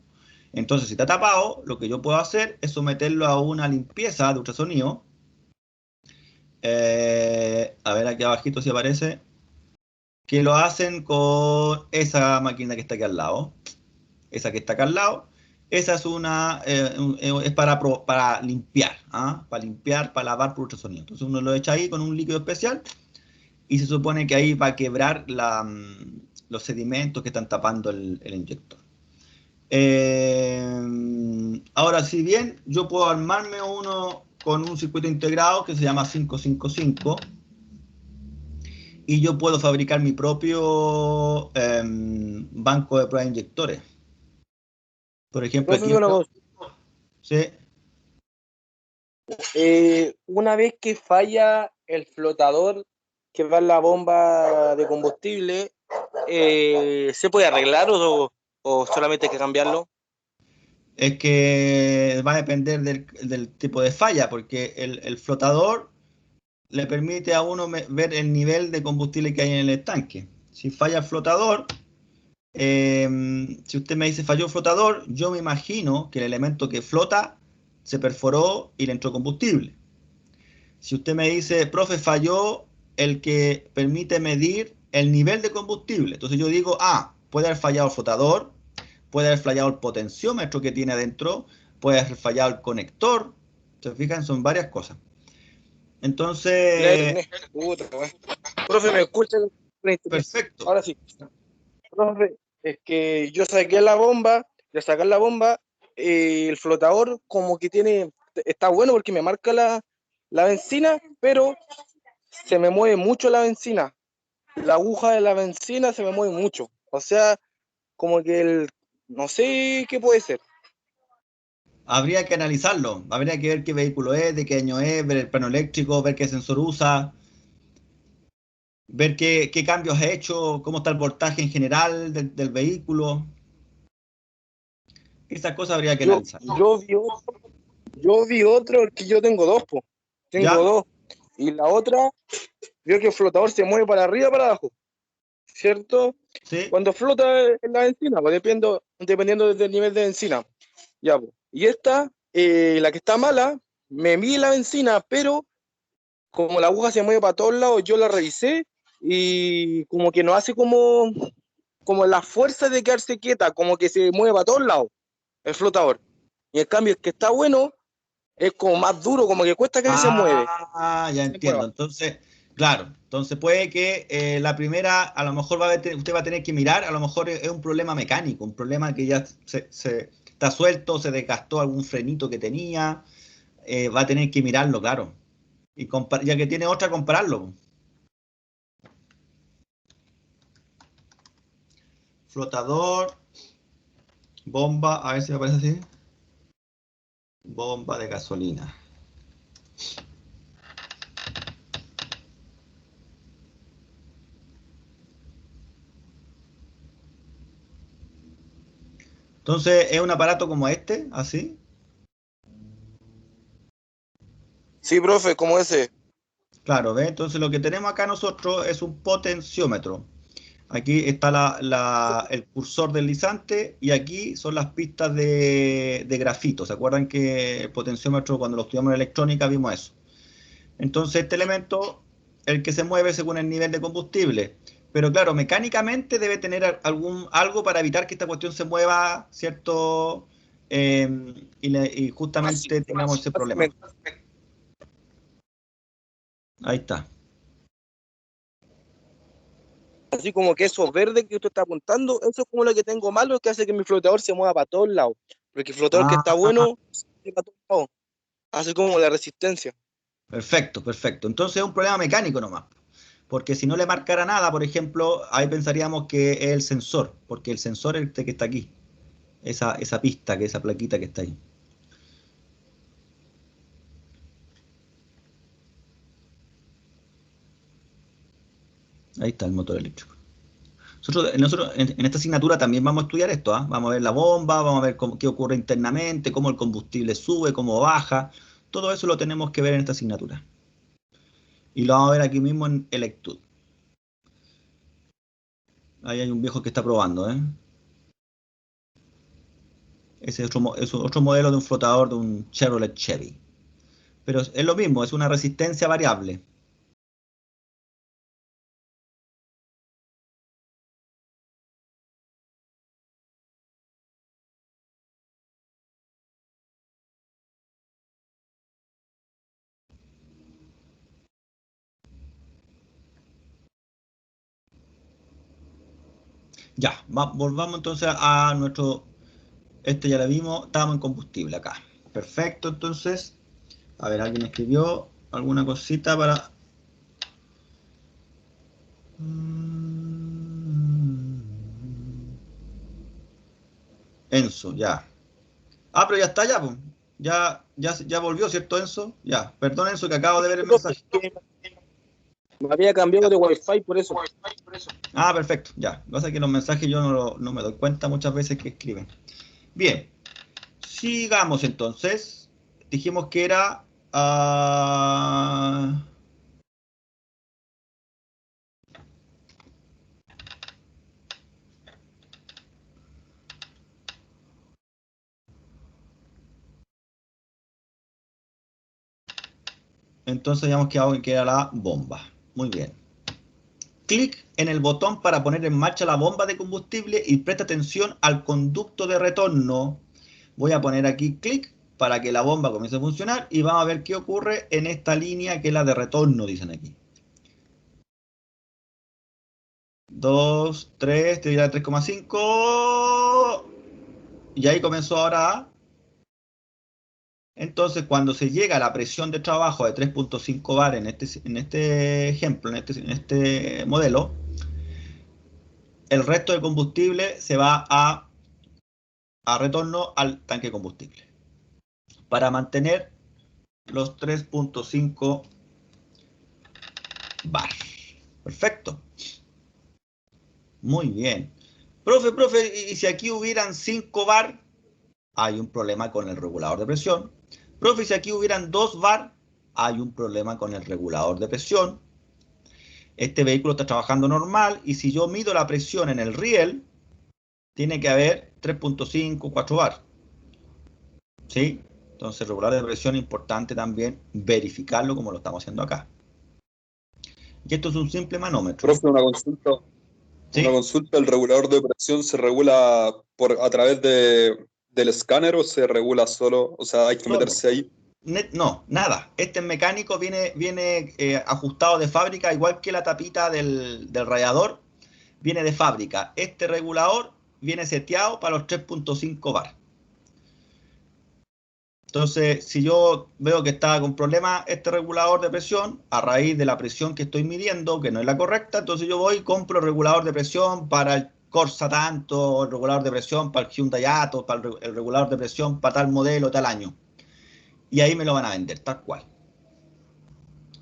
Entonces, si está tapado, lo que yo puedo hacer es someterlo a una limpieza de ultrasonido A ver, aquí abajito si aparece. Que lo hacen con esa máquina que está aquí al lado. Esa que está acá al lado. Esa es es para limpiar, ¿ah? Para limpiar, para lavar por ultrasonido. Entonces uno lo echa ahí con un líquido especial y se supone que ahí va a quebrar los sedimentos que están tapando el inyector. Ahora, si bien yo puedo armarme uno con un circuito integrado que se llama 555 y yo puedo fabricar mi propio banco de pruebas de inyectores. Por ejemplo, Profe, aquí una cosa. sí, Una vez que falla el flotador que va en la bomba de combustible, ¿se puede arreglar o solamente hay que cambiarlo? es que va a depender del tipo de falla, porque el flotador le permite a uno ver el nivel de combustible que hay en el tanque. Si falla el flotador, si usted me dice falló el flotador, yo me imagino que el elemento que flota se perforó y le entró combustible. Si usted me dice, profe, falló el que permite medir el nivel de combustible, entonces yo digo, puede haber fallado el flotador, puede haber fallado el potenciómetro que tiene adentro, puede haber fallado el conector. ¿Se fijan? Son varias cosas. Entonces, Puta, weón. Profe, ¿me escucha? perfecto. Ahora sí. Profe, es que yo saqué la bomba, de sacar la bomba, el flotador como que está bueno porque me marca la benzina, pero se me mueve mucho la benzina. La aguja de la benzina se me mueve mucho. O sea, como que no sé qué puede ser. Habría que analizarlo, habría que ver qué vehículo es, de qué año es, ver el plano eléctrico, ver qué sensor usa, ver qué cambios ha hecho, cómo está el voltaje en general del vehículo. Esas cosas habría que Yo, analizar. yo vi otro, porque yo tengo dos, po. Tengo ¿Ya? dos. Y la otra, veo que el flotador se mueve para arriba o para abajo. ¿Cierto? Sí. Cuando flota en la benzina, pues dependiendo del nivel de benzina. Ya, pues. Y esta, la que está mala, me mide la benzina, pero como la aguja se mueve para todos lados, yo la revisé y como que no hace como la fuerza de quedarse quieta, como que se mueve para todos lados el flotador. Y en cambio, el que está bueno es como más duro, como que cuesta que se mueve. Ya Se mueva. entiendo. Entonces, claro, entonces puede que la primera, a lo mejor usted va a tener que mirar, a lo mejor es un problema mecánico, un problema que ya se está suelto, se desgastó algún frenito que tenía, va a tener que mirarlo, claro. Y ya que tiene otra, compararlo. Flotador, bomba, a ver si me aparece así. Bomba de gasolina. Entonces, es un aparato como este, así. Sí, profe, como ese. Claro, ¿ve? Entonces lo que tenemos acá nosotros es un potenciómetro. Aquí está el cursor deslizante y aquí son las pistas de grafito. ¿Se acuerdan que el potenciómetro cuando lo estudiamos en electrónica vimos eso? Entonces este elemento, el que se mueve según el nivel de combustible. Pero claro, mecánicamente debe tener algo para evitar que esta cuestión se mueva, ¿cierto? Y justamente tengamos ese problema. Ahí está. Así como que eso verde que usted está apuntando, eso es como lo que tengo malo, que hace que mi flotador se mueva para todos lados. Porque el flotador que está Ah, bueno, se mueve para todos lados. Hace como la resistencia. perfecto, perfecto. Entonces es un problema mecánico nomás. Porque si no le marcara nada, por ejemplo, ahí pensaríamos que es el sensor, porque el sensor es el que está aquí, esa pista, esa plaquita que está ahí. Ahí está el motor eléctrico. Nosotros en esta asignatura también vamos a estudiar esto, ¿ah? Vamos a ver la bomba, vamos a ver qué ocurre internamente, cómo el combustible sube, cómo baja. Todo eso lo tenemos que ver en esta asignatura. Y lo vamos a ver aquí mismo en Electud. Ahí hay un viejo que está probando, ¿eh? Ese es otro modelo de un flotador de un Chevrolet Chevy. Pero es lo mismo, es una resistencia variable. Ya, volvamos entonces a nuestro... Este ya lo vimos, estábamos en combustible acá. Perfecto, entonces. A ver, ¿alguien escribió alguna cosita para...? Enzo, ya. Ah, pero ya está ya, pues. Ya volvió, ¿cierto, Enzo? Ya. Perdón, Enzo, que acabo de ver el mensaje. Me había cambiado de Wi-Fi por eso. Ah, perfecto, ya. Lo que pasa es que los mensajes yo no me doy cuenta muchas veces que escriben. Bien. Sigamos entonces. Dijimos que era... entonces habíamos quedado en que era la bomba. Muy bien. Clic en el botón para poner en marcha la bomba de combustible y presta atención al conducto de retorno. Voy a poner aquí clic para que la bomba comience a funcionar y vamos a ver qué ocurre en esta línea que es la de retorno, dicen aquí. 2, 3, te dirá 3,5 y ahí comenzó ahora a... Entonces, cuando se llega a la presión de trabajo de 3.5 bar en este ejemplo, en este modelo, el resto del combustible se va a retorno al tanque de combustible para mantener los 3.5 bar. Perfecto. Muy bien. Profe, y si aquí hubieran 5 bar, hay un problema con el regulador de presión. Profe, si aquí hubieran 2 bar, hay un problema con el regulador de presión. Este vehículo está trabajando normal y si yo mido la presión en el riel, tiene que haber 3.5, 4 bar. ¿Sí? Entonces, el regulador de presión es importante también verificarlo como lo estamos haciendo acá. Y esto es un simple manómetro. Profe, una consulta. ¿Sí? Una consulta, ¿el regulador de presión se regula a través del escáner o se regula solo? O sea, hay que meterse ahí. No, nada. Este mecánico viene ajustado de fábrica, igual que la tapita del radiador, viene de fábrica. Este regulador viene seteado para los 3.5 bar. Entonces, si yo veo que está con problemas este regulador de presión, a raíz de la presión que estoy midiendo, que no es la correcta, entonces yo voy y compro el regulador de presión para el Corsa tanto, el regulador de presión para el Hyundai Atos, para el regulador de presión para tal modelo, tal año. Y ahí me lo van a vender, tal cual.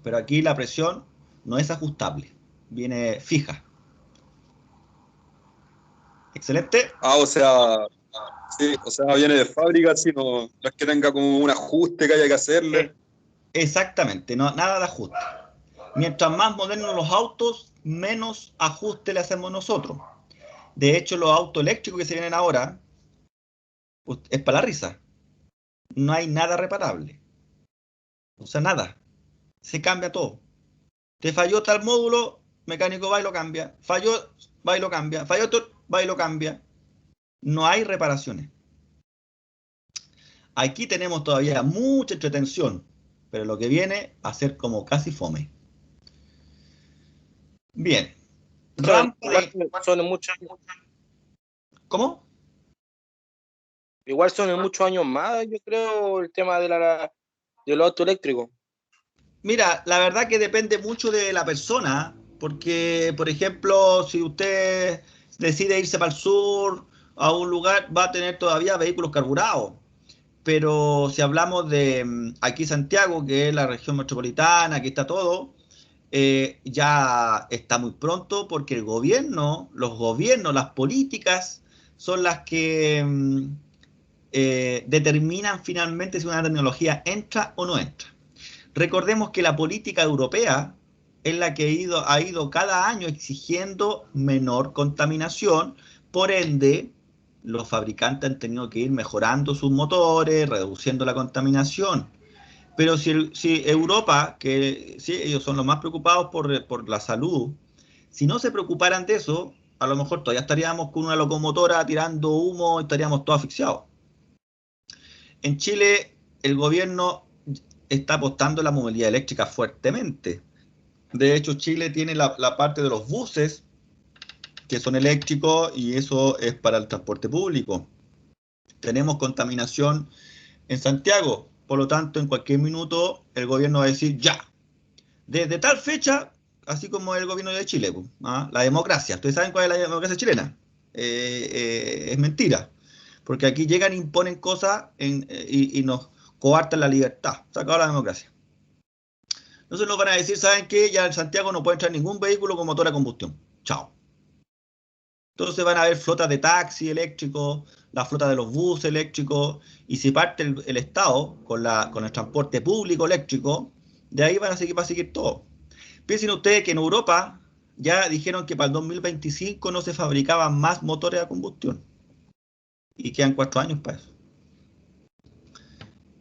Pero aquí la presión no es ajustable, viene fija. Excelente. Ah, o sea, sí, o sea, viene de fábrica, si no es que tenga como un ajuste que haya que hacerle. Exactamente, no, nada de ajuste. Mientras más modernos los autos, menos ajuste le hacemos nosotros. De hecho, los autos eléctricos que se vienen ahora es para la risa. No hay nada reparable. O sea, nada. Se cambia todo. Te falló tal módulo, mecánico va y lo cambia. Falló, va y lo cambia. Falló otro, va y lo cambia. No hay reparaciones. Aquí tenemos todavía mucha entretención, pero lo que viene a ser como casi fome. Bien. Son en muchos años. ¿Cómo? Igual son en muchos años más, yo creo, el tema de los autos eléctricos. Mira, la verdad que depende mucho de la persona, porque, por ejemplo, si usted decide irse para el sur, a un lugar, va a tener todavía vehículos carburados. Pero si hablamos de aquí Santiago, que es la región metropolitana, aquí está todo, ya está muy pronto porque el gobierno, los gobiernos, las políticas son las que determinan finalmente si una tecnología entra o no entra. Recordemos que la política europea es la que ha ido cada año exigiendo menor contaminación, por ende, los fabricantes han tenido que ir mejorando sus motores, reduciendo la contaminación. Pero si Europa, que sí, ellos son los más preocupados por la salud, si no se preocuparan de eso, a lo mejor todavía estaríamos con una locomotora tirando humo y estaríamos todos asfixiados. En Chile, el gobierno está apostando en la movilidad eléctrica fuertemente. De hecho, Chile tiene la parte de los buses que son eléctricos y eso es para el transporte público. Tenemos contaminación en Santiago, por lo tanto, en cualquier minuto el gobierno va a decir ya, desde tal fecha, así como el gobierno de Chile, la democracia. ¿Ustedes saben cuál es la democracia chilena? Es mentira, porque aquí llegan e imponen cosas y nos coartan la libertad. Se acabó la democracia. Entonces nos van a decir, ¿saben qué? Ya en Santiago no puede entrar ningún vehículo con motor a combustión. Chao. Entonces van a haber flotas de taxi eléctricos, la flota de los buses eléctricos, y si parte el Estado con el transporte público eléctrico, de ahí va a seguir todo. Piensen ustedes que en Europa ya dijeron que para el 2025 no se fabricaban más motores a combustión. Y quedan 4 años para eso.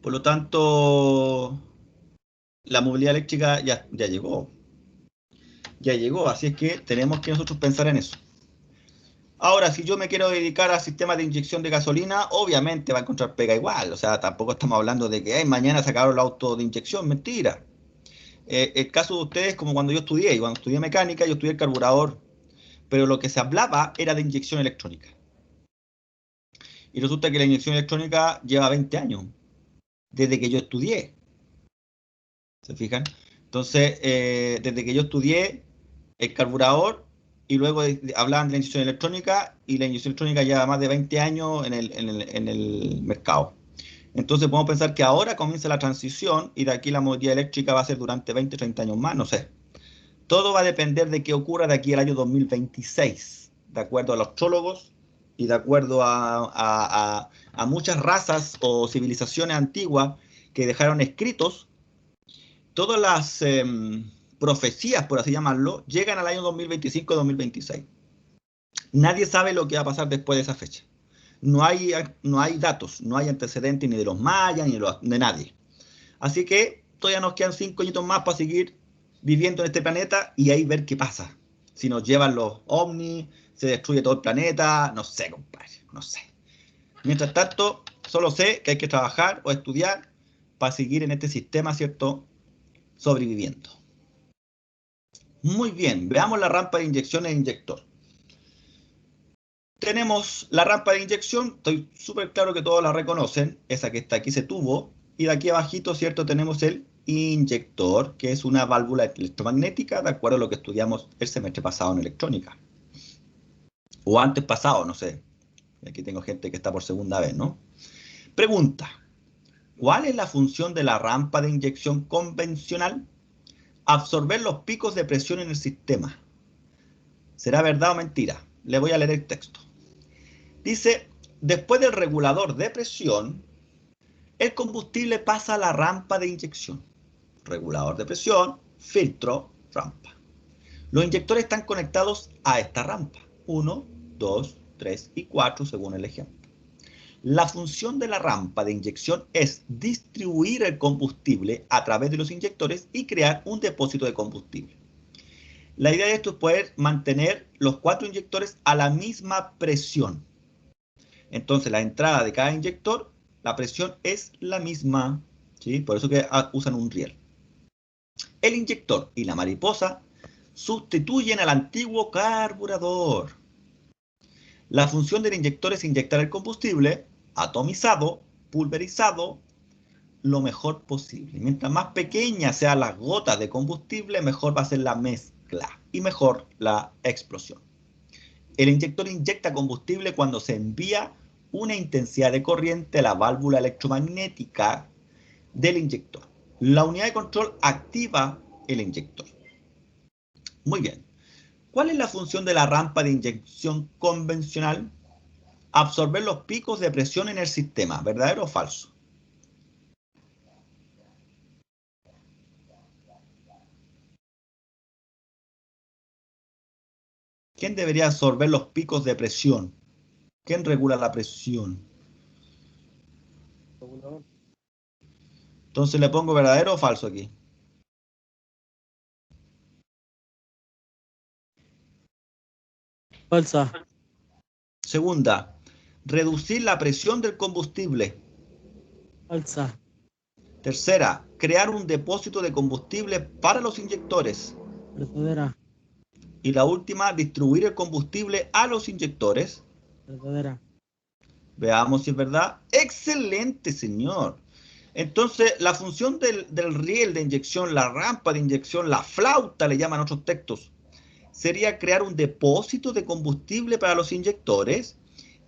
Por lo tanto, la movilidad eléctrica ya llegó. Ya llegó, así es que tenemos que nosotros pensar en eso. Ahora, si yo me quiero dedicar al sistema de inyección de gasolina, obviamente va a encontrar pega igual. O sea, tampoco estamos hablando de que mañana sacaron el auto de inyección, mentira. El caso de ustedes, como cuando yo estudié, y cuando estudié mecánica, yo estudié el carburador, pero lo que se hablaba era de inyección electrónica. Y resulta que la inyección electrónica lleva 20 años, desde que yo estudié. ¿Se fijan? Entonces, desde que yo estudié el carburador, y luego hablaban de la inyección electrónica, y la inyección electrónica lleva más de 20 años en el mercado. Entonces podemos pensar que ahora comienza la transición, y de aquí la movilidad eléctrica va a ser durante 20, 30 años más, no sé. Todo va a depender de qué ocurra de aquí al año 2026, de acuerdo a los astrólogos y de acuerdo a muchas razas o civilizaciones antiguas que dejaron escritos. Todas las profecías, por así llamarlo, llegan al año 2025-2026. Nadie sabe lo que va a pasar después de esa fecha. No hay datos, no hay antecedentes ni de los mayas ni de nadie. Así que todavía nos quedan 5 añitos más para seguir viviendo en este planeta y ahí ver qué pasa. Si nos llevan los ovnis, se destruye todo el planeta, no sé, compadre, no sé. Mientras tanto, solo sé que hay que trabajar o estudiar para seguir en este sistema, ¿cierto?, sobreviviendo. Muy bien, veamos la rampa de inyección e inyector. Tenemos la rampa de inyección, estoy súper claro que todos la reconocen, esa que está aquí, ese tubo, y de aquí abajito, ¿cierto?, tenemos el inyector, que es una válvula electromagnética, de acuerdo a lo que estudiamos el semestre pasado en electrónica. O antes pasado, no sé. Aquí tengo gente que está por segunda vez, ¿no? Pregunta: ¿cuál es la función de la rampa de inyección convencional? Absorber los picos de presión en el sistema. ¿Será verdad o mentira? Le voy a leer el texto. Dice: después del regulador de presión, el combustible pasa a la rampa de inyección. Regulador de presión, filtro, rampa. Los inyectores están conectados a esta rampa. 1, 2, 3 y 4 según el ejemplo. La función de la rampa de inyección es distribuir el combustible a través de los inyectores y crear un depósito de combustible. La idea de esto es poder mantener los 4 inyectores a la misma presión. Entonces la entrada de cada inyector, la presión es la misma, ¿sí? Por eso que usan un riel. El inyector y la mariposa sustituyen al antiguo carburador. La función del inyector es inyectar el combustible atomizado, pulverizado, lo mejor posible. Mientras más pequeñas sean las gotas de combustible, mejor va a ser la mezcla y mejor la explosión. El inyector inyecta combustible cuando se envía una intensidad de corriente a la válvula electromagnética del inyector. La unidad de control activa el inyector. Muy bien. ¿Cuál es la función de la rampa de inyección convencional? Absorber los picos de presión en el sistema. ¿Verdadero o falso? ¿Quién debería absorber los picos de presión? ¿Quién regula la presión? Entonces le pongo verdadero o falso aquí. Falsa. Segunda, reducir la presión del combustible. Falsa. Tercera, crear un depósito de combustible para los inyectores. Verdadera. Y la última, distribuir el combustible a los inyectores. Verdadera. Veamos si es verdad. ¡Excelente, señor! Entonces, la función del riel de inyección, la rampa de inyección, la flauta, le llaman otros textos, sería crear un depósito de combustible para los inyectores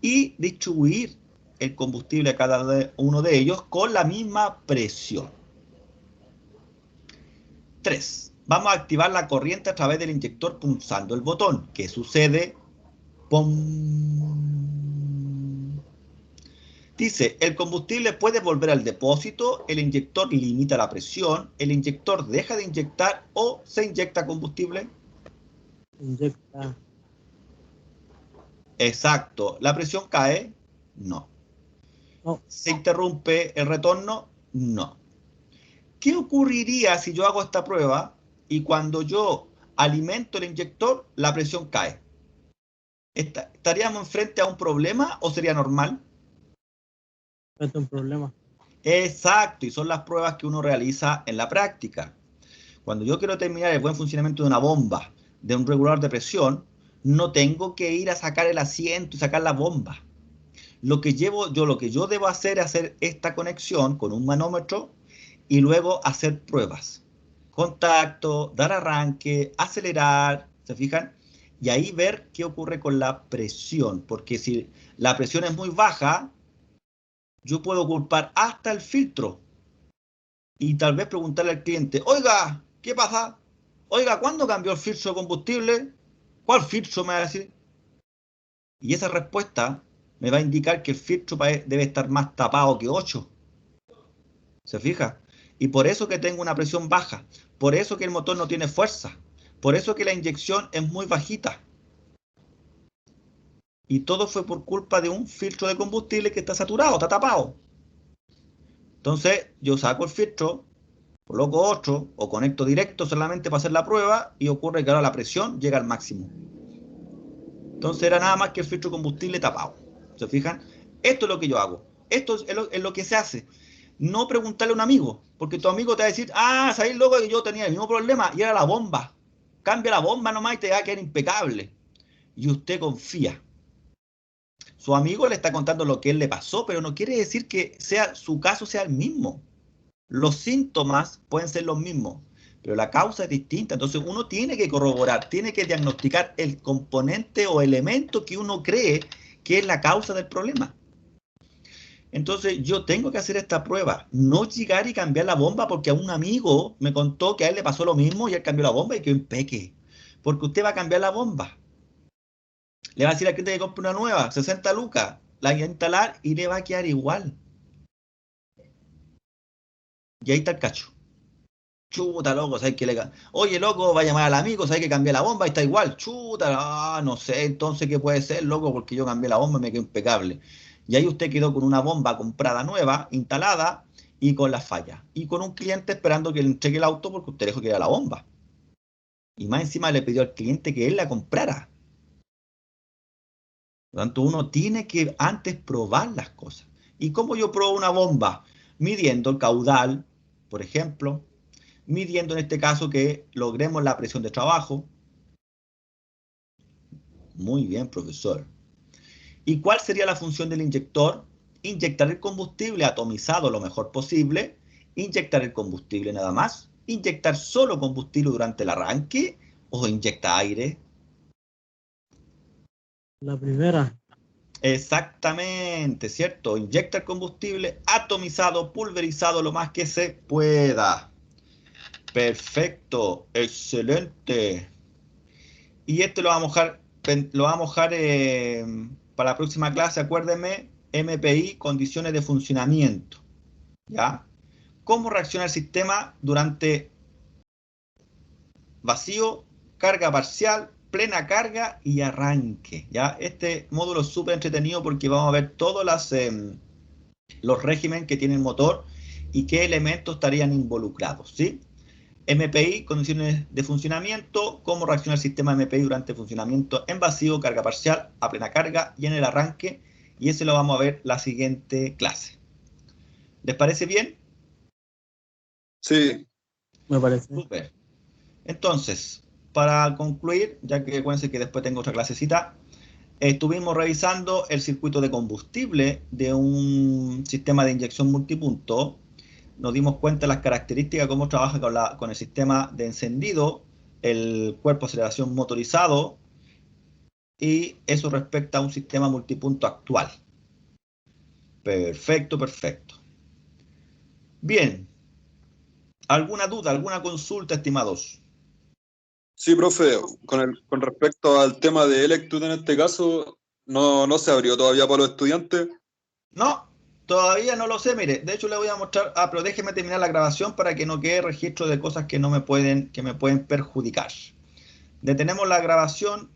y distribuir el combustible a cada uno de ellos con la misma presión. 3. Vamos a activar la corriente a través del inyector pulsando el botón. ¿Qué sucede? ¡Pum! Dice, el combustible puede volver al depósito, el inyector limita la presión, el inyector deja de inyectar o se inyecta combustible. Inyecta. Exacto. ¿La presión cae? No. No. ¿Se interrumpe el retorno? No. ¿Qué ocurriría si yo hago esta prueba y cuando yo alimento el inyector, la presión cae? ¿Estaríamos enfrente a un problema o sería normal? Es un problema. Exacto, y son las pruebas que uno realiza en la práctica. Cuando yo quiero determinar el buen funcionamiento de una bomba, de un regulador de presión, no tengo que ir a sacar el asiento y sacar la bomba. Lo que yo debo hacer es hacer esta conexión con un manómetro y luego hacer pruebas. Contacto, dar arranque, acelerar, ¿se fijan? Y ahí ver qué ocurre con la presión, porque si la presión es muy baja, yo puedo culpar hasta el filtro y tal vez preguntarle al cliente, oiga, ¿qué pasa? Oiga, ¿cuándo cambió el filtro de combustible? ¿Cuál filtro me va a decir? Y esa respuesta me va a indicar que el filtro debe estar más tapado que 8. ¿Se fija? Y por eso que tengo una presión baja, por eso que el motor no tiene fuerza, por eso que la inyección es muy bajita. Y todo fue por culpa de un filtro de combustible que está saturado, está tapado. Entonces yo saco el filtro, coloco otro o conecto directo solamente para hacer la prueba y ocurre que ahora la presión llega al máximo. Entonces era nada más que el filtro de combustible tapado. ¿Se fijan? Esto es lo que yo hago. Esto es lo que se hace. No preguntarle a un amigo, porque tu amigo te va a decir, ¿sabéis, loco, que yo tenía el mismo problema y era la bomba? Cambia la bomba nomás y te va a quedar impecable. Y usted confía. Su amigo le está contando lo que él le pasó, pero no quiere decir que su caso sea el mismo. Los síntomas pueden ser los mismos, pero la causa es distinta. Entonces uno tiene que corroborar, tiene que diagnosticar el componente o elemento que uno cree que es la causa del problema. Entonces yo tengo que hacer esta prueba, no llegar y cambiar la bomba porque a un amigo me contó que a él le pasó lo mismo y él cambió la bomba y quedó impeque. Porque usted va a cambiar la bomba. Le va a decir al cliente que compre una nueva, 60 lucas, la va a instalar y le va a quedar igual. Y ahí está el cacho. Chuta, loco, ¿sabes qué le... Oye, loco, va a llamar al amigo, ¿sabes que cambié la bomba? Y está igual. Chuta, no sé, entonces, ¿qué puede ser, loco? Porque yo cambié la bomba y me quedó impecable. Y ahí usted quedó con una bomba comprada nueva, instalada, y con las fallas. Y con un cliente esperando que le entregue el auto porque usted dijo que era la bomba. Y más encima le pidió al cliente que él la comprara. Por lo tanto, uno tiene que antes probar las cosas. ¿Y cómo yo pruebo una bomba? Midiendo el caudal, por ejemplo, midiendo en este caso que logremos la presión de trabajo. Muy bien, profesor. ¿Y cuál sería la función del inyector? Inyectar el combustible atomizado lo mejor posible, inyectar el combustible nada más, inyectar solo combustible durante el arranque o inyecta aire. La primera. Exactamente, ¿cierto? Inyecta el combustible atomizado, pulverizado lo más que se pueda. Perfecto, excelente. Y este lo vamos a mojar para la próxima clase, acuérdenme, MPI, condiciones de funcionamiento. ¿Ya? ¿Cómo reacciona el sistema durante vacío, carga parcial, plena carga y arranque? ¿Ya? Este módulo es súper entretenido porque vamos a ver todos los regímenes que tiene el motor y qué elementos estarían involucrados, ¿sí? MPI, condiciones de funcionamiento, cómo reacciona el sistema MPI durante funcionamiento en vacío, carga parcial, a plena carga y en el arranque, y ese lo vamos a ver la siguiente clase. ¿Les parece bien? Sí. Me parece. Súper. Entonces, para concluir, ya que acuérdense que después tengo otra clasecita, estuvimos revisando el circuito de combustible de un sistema de inyección multipunto. Nos dimos cuenta de las características, cómo trabaja con el sistema de encendido, el cuerpo de aceleración motorizado, y eso respecta a un sistema multipunto actual. Perfecto, perfecto. Bien. ¿Alguna duda, alguna consulta, estimados? Sí, profe, con respecto al tema de Electud en este caso, no se abrió todavía para los estudiantes. No, todavía no lo sé, mire, de hecho le voy a mostrar, pero déjeme terminar la grabación para que no quede registro de cosas que me pueden perjudicar. Detenemos la grabación